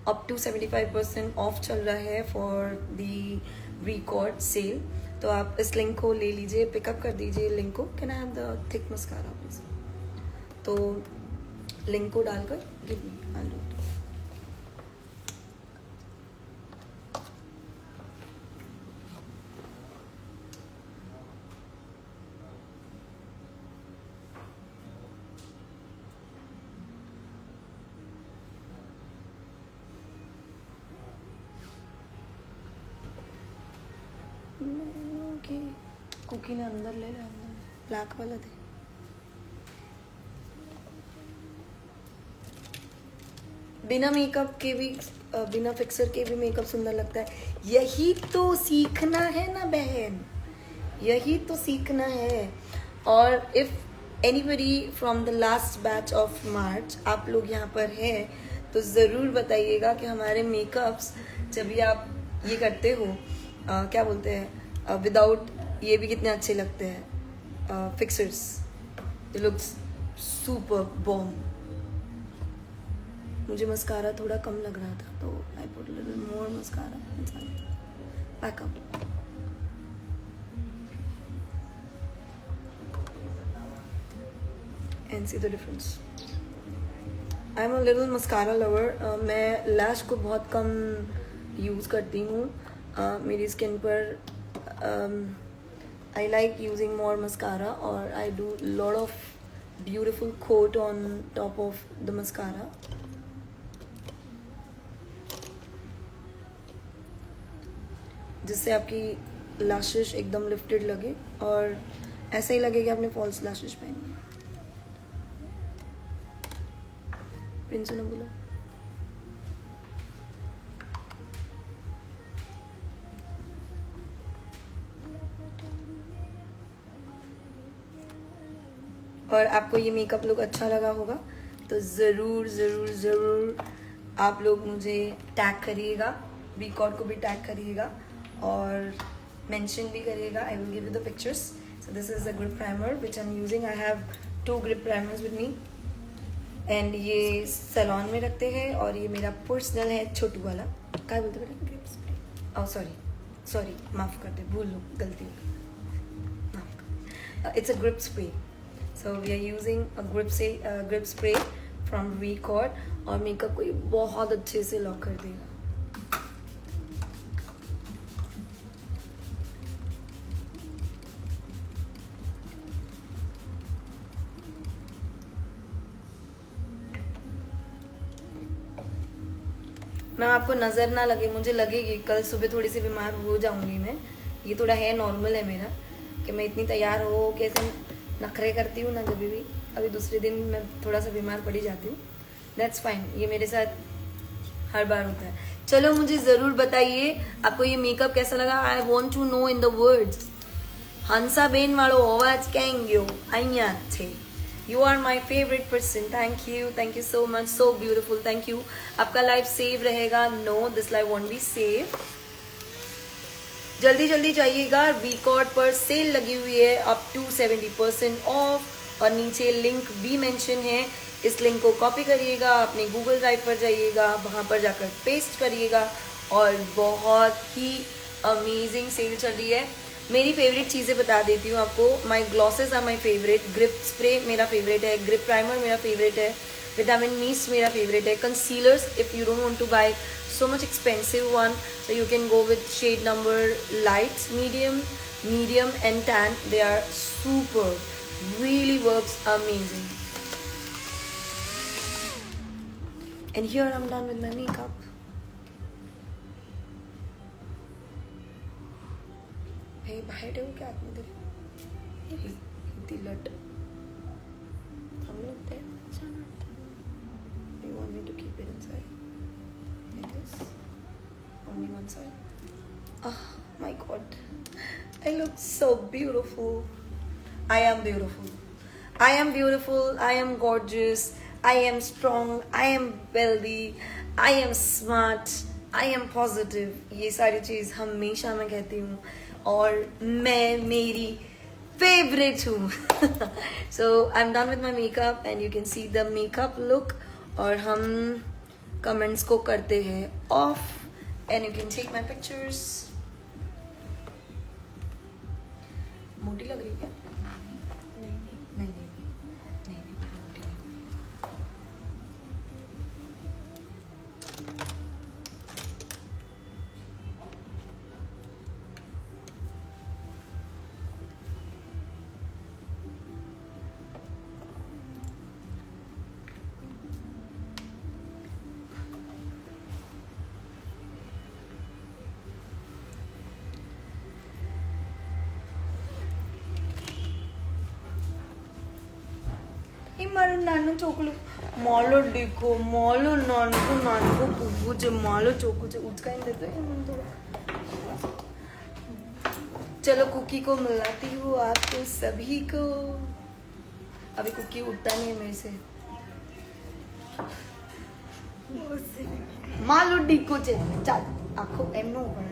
Up to 75% off चल रहा है फॉर दी वीकॉर्ड सेल. तो आप इस लिंक को ले लीजिए, पिकअप कर दीजिए लिंक को. Can I have the thick mascara please? तो लिंक को डालकर गिव मी, आई डू. कुकी ने अंदर ले लिया, अंदर ब्लैक वाला दे. बिना मेकअप के भी, बिना फिक्सर के भी मेकअप सुंदर लगता है. यही तो सीखना है ना बहन, यही तो सीखना है. और if anybody from the last batch of March आप लोग यहाँ पर है तो ज़रूर बताइएगा कि हमारे मेकअप्स जब भी आप ये करते हो, क्या बोलते हैं, विदाउट ये भी कितने अच्छे लगते हैं fixers. It looks super bomb. मुझे मस्कारा थोड़ा कम लग रहा था तो I put little more mascara backup. And see the difference. I am a little mascara lover. मैं लैश को बहुत कम यूज़ करती हूँ. मेरी स्किन पर I like using more mascara, or I do lot of beautiful coat on top of the mascara. जिससे आपकी lashes एकदम लिफ्टेड लगे और ऐसा ही लगे कि आपने फॉल्स लैशेस पहनी है. प्रिंस ने बोला और आपको ये मेकअप लुक अच्छा लगा होगा तो ज़रूर ज़रूर ज़रूर आप लोग मुझे टैग करिएगा, वीकॉर्ड को भी टैग करिएगा और मेंशन भी करिएगा. I will give you the pictures. So this is the grip primer which I am using. I have 2 grip primers with me and ये सैलॉन में रखते हैं और ये मेरा पर्सनल है छोटू वाला. क्या बोलते बेटा? Grip spray. ओह सॉरी माफ़ कर दे, भूल लो, गलती हो गई, माफ़ कर. It's a grip spray. So we are using a grip spray from Record और मेकअप को ये बहुत अच्छे से लॉक कर देगा. मैम आपको नज़र ना लगे, मुझे लगेगी कल सुबह थोड़ी सी बीमार हो जाऊंगी मैं. ये थोड़ा है नॉर्मल है मेरा कि मैं इतनी तैयार हो कैसे नखरे करती हूँ ना जब भी. अभी दूसरे दिन मैं थोड़ा सा बीमार पड़ी जाती हूँ. दैट्स फाइन, ये मेरे साथ हर बार होता है. चलो मुझे जरूर बताइए आपको ये मेकअप कैसा लगा. I want to know in the words. Hansaben વાળો અવાજ ક્યાં ગયો? અહીંયા જ છે. You are my favourite person. Thank you so much. So beautiful. Thank you. आपका लाइफ सेव रहेगा? No, this life won't be save. जल्दी जल्दी जाइएगा. वीकॉर्ड पर सेल लगी हुई है अप टू 70% ऑफ और नीचे लिंक भी मेंशन है. इस लिंक को कॉपी करिएगा, अपने गूगल ड्राइव पर जाइएगा, वहाँ पर जाकर पेस्ट करिएगा. और बहुत ही अमेजिंग सेल चल रही है. मेरी फेवरेट चीज़ें बता देती हूँ आपको. My glosses are my favourite. Grip spray मेरा फेवरेट है. ग्रिप प्राइमर मेरा फेवरेट है. विटामिन मिस्ट मेरा फेवरेट है. Concealers if you don't want to buy so much expensive one, so you can go with shade number light, medium and tan. They are super, really works amazing. And here I'm done with my makeup. Hey, बाहर हो क्या आतमध्ये दिलट चांगलं ते. You want me to keep it inside? Like this. Only one side. Oh my god. I look so beautiful. I am beautiful. I am beautiful. I am gorgeous. I am strong. I am wealthy. I am smart. I am positive. ये सारी चीज़ हमेशा मैं कहती हूँ और मैं मेरी favorite हूँ. So I'm done with my makeup and you can see the makeup look. और हम कमेंट्स को करते हैं off and you can take my pictures. मोटी लग रही है? नहीं मोटी नहीं. એ મારું નાનું ચોકલું માલો દેખો માલો નાનકો પૂગું છે. માલો ચોકું છે. ઉચકાઈ દેતો है मन थोड़ा. चलो कुकी को मिलाती हूँ आपको सभी को. अभी कुकी उठता नहीं है मेरे से. मालो डीको છે. ચાલ આખો એમનો ઉપર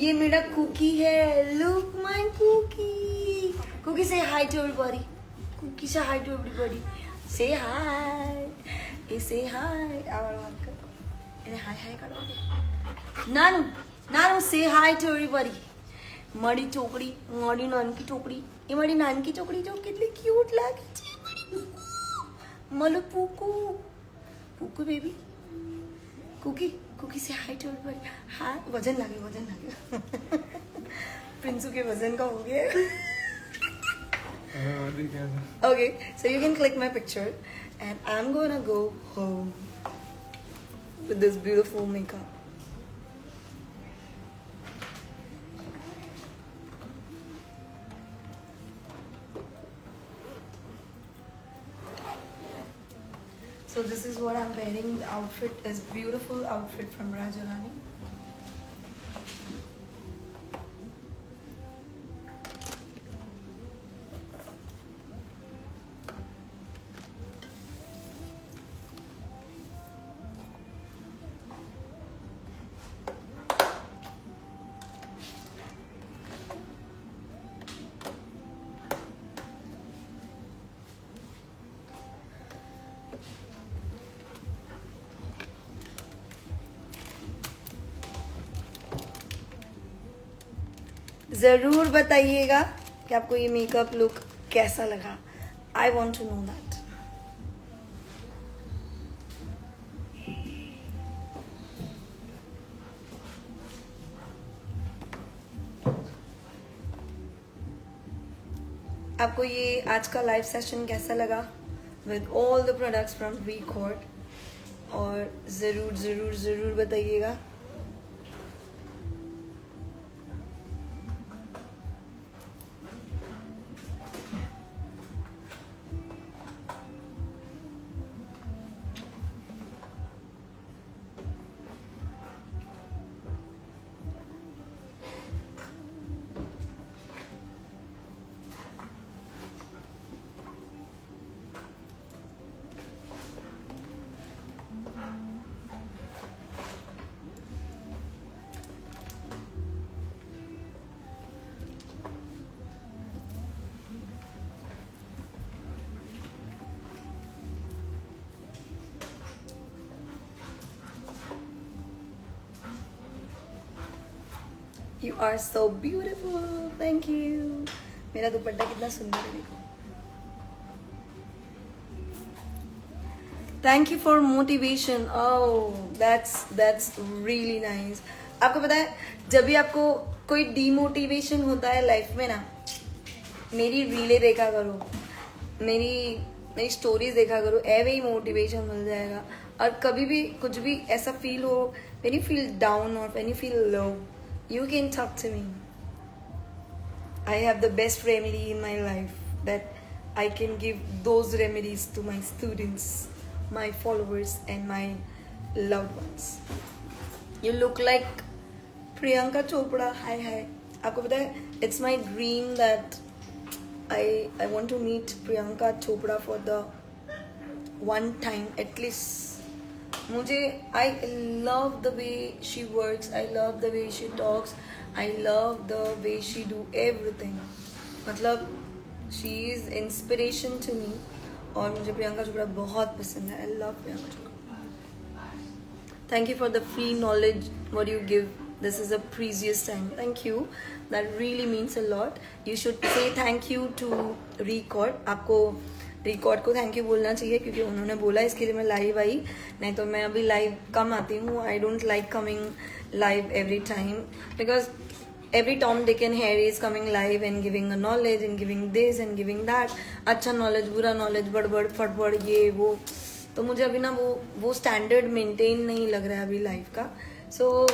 ये मेरा कुकी है. Look my cookie. कुकी से हाय टू एवरीबॉडी. कुकी से हाय टू एवरीबॉडी. से हाय. ये से हाय. आवाज मत कर. ये हाय हाय करो. नानू नानू से हाय टू एवरीबॉडी. મારી ચોકડી, મારી નાનકી ચોકડી. એ મારી નાનકી ચોકડી જો કેટલી ક્યુટ લાગે છે. મારો પૂકુ. પૂકુ બેબી. कुकी कुकी से हाय टू एवरीबॉडी. हाँ वजन लागे. प्रिंसू के वजन का हो गया. Okay, so you can click my picture and I'm gonna go home with this beautiful makeup. So this is what I'm wearing. The outfit is beautiful outfit from Rajarani. ज़रूर बताइएगा कि आपको ये मेकअप लुक कैसा लगा. I want to know that. आपको ये आज का लाइव सेशन कैसा लगा? with all the products from Record. और ज़रूर ज़रूर ज़रूर बताइएगा. You are so beautiful. Thank you. मेरा दुपट्टा कितना सुंदर है देखो. Thank you for motivation. Oh, that's really nice. आपको पता है जब भी आपको कोई डीमोटिवेशन होता है लाइफ में ना, मेरी रीलें देखा करो, मेरी स्टोरीज देखा करो, एवे ही मोटिवेशन मिल जाएगा. और कभी भी कुछ भी ऐसा फील हो, when you feel down or when you feel low, you can talk to me. I have the best remedy in my life that I can give those remedies to my students, my followers and my loved ones. You look like Priyanka Chopra. Hi. आपको पता है it's my dream that I want to meet Priyanka Chopra for the one time at least. मुझे I love the way she works, I love the way she talks, I love the way she do everything. मतलब she is inspiration to me. और मुझे प्रियंका चोपड़ा बहुत पसंद है. I love Priyanka Chopra. Thank you for the free knowledge what you give. This is a precious time. Thank you. That really means a lot. You should say thank you to Record. आपको record को thank you बोलना चाहिए क्योंकि उन्होंने बोला, इसके लिए मैं लाइव आई. नहीं तो मैं अभी लाइव कम आती हूँ. I don't like coming live every time because every Tom, Dick and Harry is coming live and giving a knowledge and giving this and giving that. अच्छा knowledge, बुरा knowledge, बड़बड़ फटबड़ ये वो. तो मुझे अभी ना वो स्टैंडर्ड मेंटेन नहीं लग रहा है अभी लाइव का. So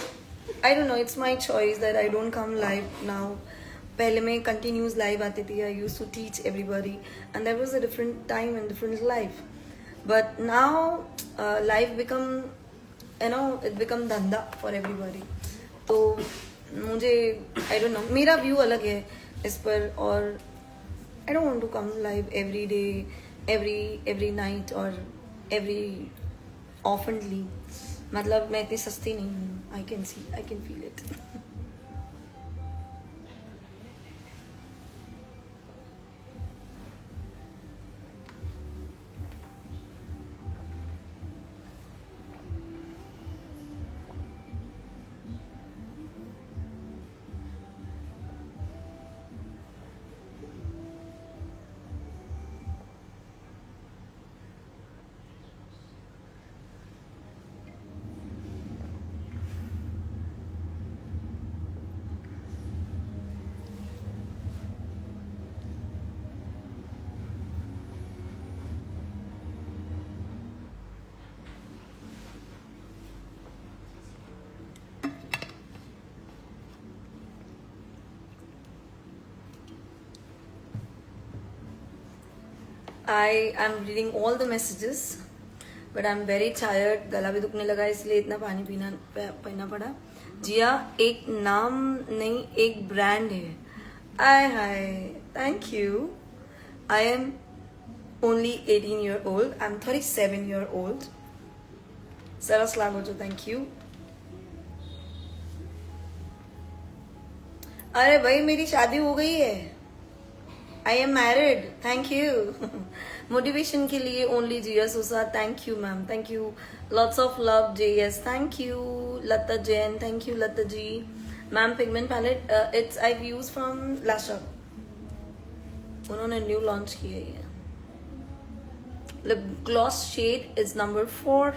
I don't know, it's my choice that I don't come live now. पहले मैं कंटिन्यूस लाइव आती थी. I use to teach everybody and that was a different time and different life. But now life become it become धंधा for everybody. तो मुझे I don't know, मेरा view अलग है इस पर. और I don't want to come live every day, every night और एवरी ऑफनली. मतलब मैं इतनी सस्ती नहीं हूँ. I can feel it. I am reading all the messages, but I'm very tired. गला भी दुखने लगा इसलिए इतना पानी पीना पड़ा. जिया एक नाम नहीं, एक ब्रांड है. हाय, thank you. I am only 18-year-old. I'm 37-year-old. सरस लागो जो, thank you. अरे भाई मेरी शादी हो गई है. I am married. Thank you. Motivation के लिए only Jia Sosa. Thank you, ma'am. Thank you. Lots of love, JS. Thank you, Lata Jain. Thank you, Lata ji. Ma'am, pigment palette. I've used from Lash Up. उन्होंने new launch की है ये. Lip gloss shade is number 4.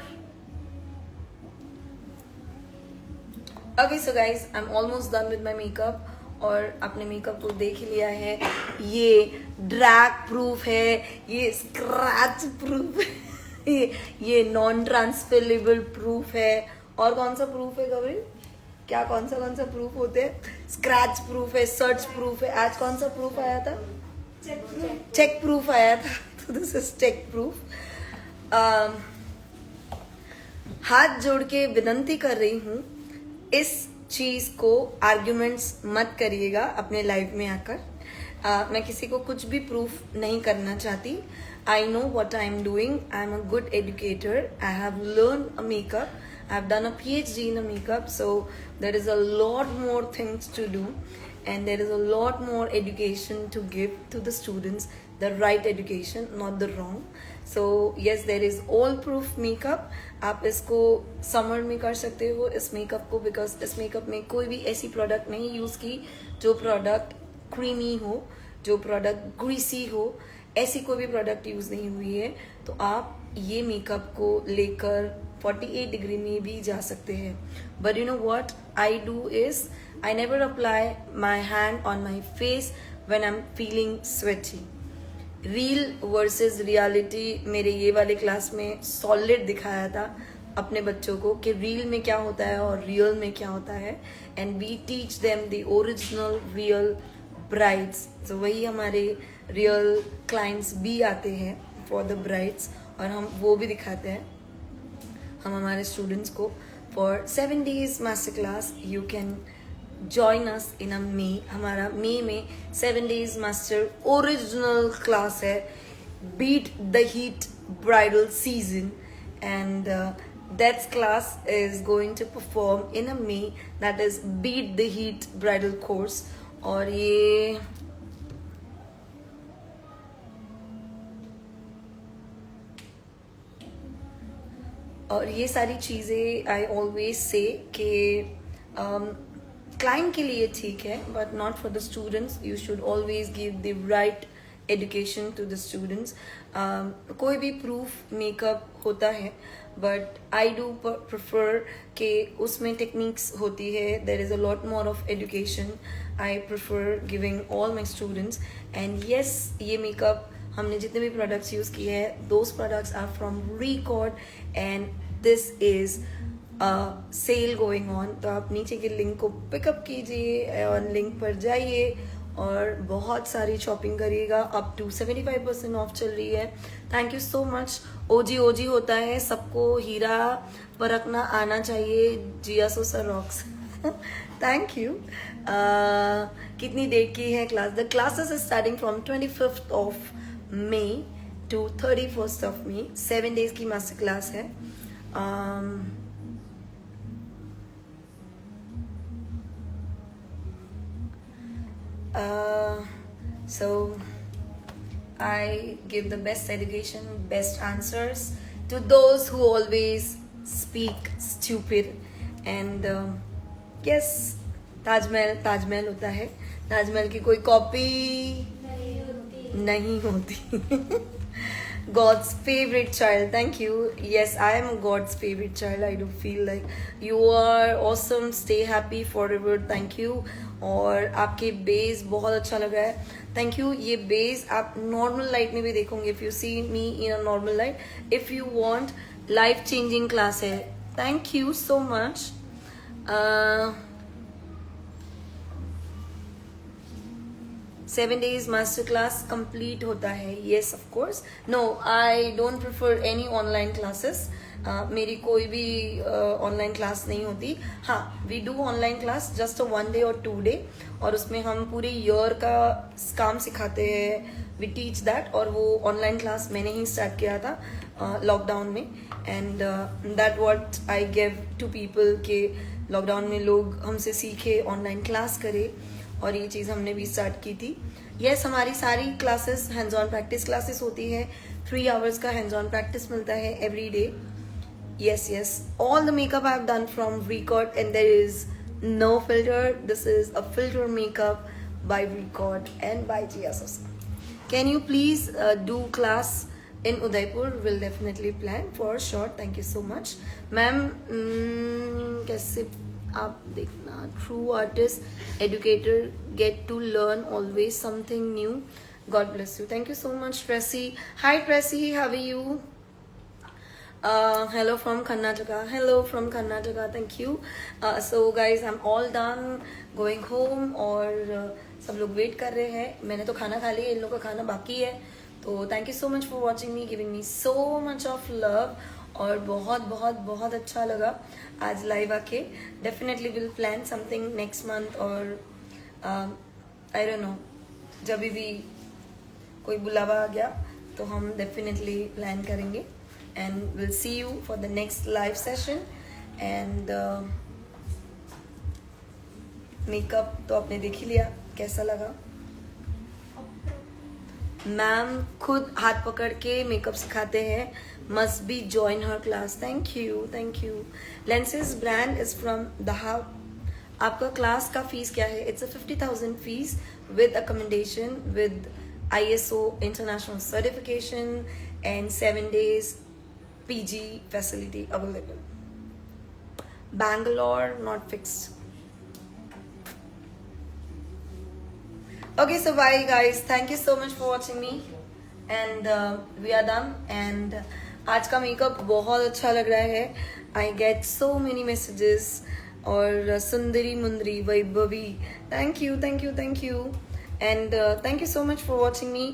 Okay, so guys, I'm almost done with my makeup. और अपने makeup को देख लिया है। ये ड्रैग प्रूफ है, ये स्क्रैच प्रूफ है, ये नॉन ट्रांसफरेबल प्रूफ है। और कौन सा प्रूफ है गौरी? क्या कौन सा प्रूफ होते हैं? स्क्रैच प्रूफ है, सर्च प्रूफ है। आज कौन सा प्रूफ आया था? चेक प्रूफ आया था। तो दिस इज चेक प्रूफ। हाथ जोड़ के विनती कर रही हूँ, इस चीज को आर्ग्यूमेंट्स मत करिएगा अपने लाइफ में आकर। मैं किसी को कुछ भी प्रूफ नहीं करना चाहती। I know what I am doing, I am a good educator, I have learn a makeup, I have done a PhD in a makeup, so there is a lot more things to do and there is a lot more education to give to the students, the right education, not the wrong. So yes, there is all proof makeup. आप इसको summer में कर सकते हो इस makeup को, because इस makeup में कोई भी ऐसी प्रोडक्ट नहीं यूज़ की जो प्रोडक्ट क्रीमी हो, जो प्रोडक्ट ग्रीसी हो, ऐसी कोई भी प्रोडक्ट यूज़ नहीं हुई है। तो आप ये मेकअप को लेकर 48 डिग्री में भी जा सकते हैं। But you know what I do is I never apply my hand on my face when I am feeling sweaty. Reel versus reality मेरे ये वाले क्लास में सॉलिड दिखाया था अपने बच्चों को कि रील में क्या होता है और रियल में क्या होता है। And we teach them the original real brides. तो वही हमारे रियल क्लाइंट्स भी आते हैं फॉर द ब्राइड्स, और हम वो भी दिखाते हैं हम हमारे स्टूडेंट्स को। For 7 days master class you can join us in a May. हमारा मे में 7 days मास्टर ओरिजिनल क्लास है, beat the heat bridal season, and that's class is going to perform in a May, that is beat the heat bridal course. और ये सारी चीज़ें I always say कि client के लिए ठीक है, but not for the students. You should always give the right education to the students. कोई भी प्रूफ मेकअप होता है, बट आई डू प्रेफर कि उसमें टेक्निक्स होती है, there is a lot more of education. I prefer giving all my students. And yes, ये makeup हमने जितने भी प्रोडक्ट्स यूज़ किए हैं, those products are from record and this is sale going on. तो आप नीचे के लिंक को पिकअप कीजिए और लिंक पर जाइए और बहुत सारी शॉपिंग करिएगा। अप टू 75% ऑफ चल रही है। Thank you so much. ओजी होता है, सबको हीरा परखना आना चाहिए। Jiya Sosa rocks. Thank you. कितनी डेट की है class? The classes is starting from 25th of May to 31st of May. 7 days की मास्टर क्लास है। So I give the best education, best answers to those who always speak stupid. And yes, Taj Mahal होता है, ताजमहल की कोई copy नहीं होती। God's favorite child. Thank you. Yes, I am God's favorite child. I do feel like you are awesome. Stay happy forever. Thank you. और आपके base बहुत अच्छा लगा है। Thank you. ये बेस आप नॉर्मल लाइट में भी देखोगे। If you see me in a normal light, if you want life changing class है। Thank you so much. 7 days master class complete होता है। Yes of course. No, I don't prefer any online classes. मेरी कोई भी online class नहीं होती। हाँ, we do online class just 1 day और 2 day, और उसमें हम पूरे ईयर का काम सिखाते हैं। We teach that. और वो ऑनलाइन क्लास मैंने ही स्टार्ट किया था लॉकडाउन में। And that what I give to people के लॉकडाउन में लोग हमसे सीखे, ऑनलाइन क्लास करे, और ये चीज़ हमने भी स्टार्ट की थी। यस, हमारी सारी classes hands on practice classes होती है। 3 hours का हैंड्स ऑन प्रैक्टिस मिलता है every day. Yes, all the makeup I've done from Record, and there is no filter. This is a filter makeup by Record and by Jia Sosa. Can you please do class in Udaipur? We'll definitely plan for sure. Thank you so much. Ma'am, कैसे आप देखना, true artist educator get to learn always something new. God bless you. Thank you so much Tracy. Hi Tracy, how are you? Hello from Karnataka. Hello from Karnataka. Thank you. So guys, I'm all done going home और सब लोग wait कर रहे हैं. मैंने तो खाना खा लिया, इन लोगों का खाना बाकी है. तो thank you so much for watching me, giving me so much of love. और बहुत बहुत बहुत अच्छा लगा आज लाइव आके. Definitely will plan something next month और आई डोंट नो, जब भी कोई बुलावा आ गया तो हम डेफिनेटली प्लान करेंगे. And we'll see you for the next live session. And makeup तो आपने देख ही लिया, कैसा लगा. मैम खुद हाथ पकड़ के मेकअप सिखाते हैं. Must be join her class. Thank you, thank you. Lenses brand is from the how. आपका क्लास का फीस क्या है? It's a 50,000 fees with accommodation, with ISO international certification and 7 days PG facility available. Bangalore not fixed. Okay, so bye guys. Thank you so much for watching me. And we are done. And आज का makeup बहुत अच्छा लग रहा है. I get so many messages. और सुंदरी मुंदरी Vaibhavi, thank you, thank you, thank you. And thank you so much for watching me.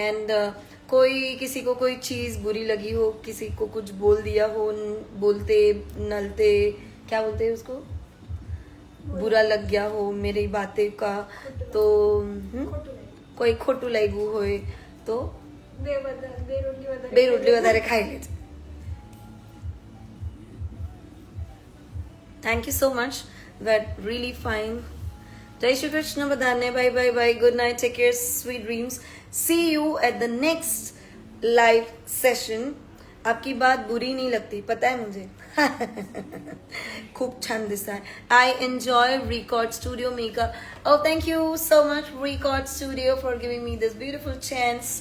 And कोई किसी को कोई चीज़ बुरी लगी हो, किसी को कुछ बोल दिया हो, बोलते नलते क्या बोलते हैं उसको, बुरा लग गया हो मेरी बातें का, तो कोई खोटू लागू होए तो બે રોટલી વધારે ખાઈ લેજો. Thank you so much. That really fine. Jai Shri Krishna badane. Bye bye bye. Good night. Take care. Sweet dreams. See you at the next live session. आपकी बात बुरी नहीं लगती, पता है मुझे. खूब छान दिसता है. I enjoy Record Studio makeup. Oh, thank you so much Record Studio for giving me this beautiful chance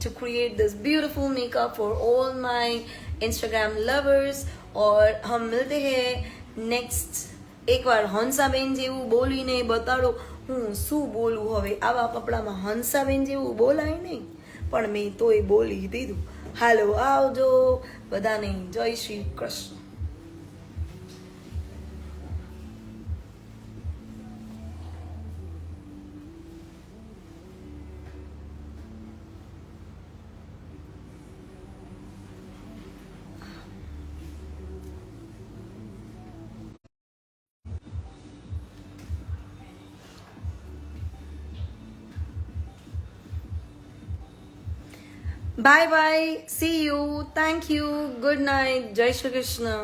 to create this beautiful makeup for all my Instagram lovers. और हम मिलते हैं next. એકવાર હંસાબેન જેવું બોલીને બતાડો હું શું બોલું. હવે આવા કપડામાં હંસાબેન જેવું બોલાય નહીં, પણ મેં તોય બોલી દીધું. હાલો આવજો બધાને. જય Shri Krishna. Bye bye. See you. Thank you. Good night. Jai Shri Krishna.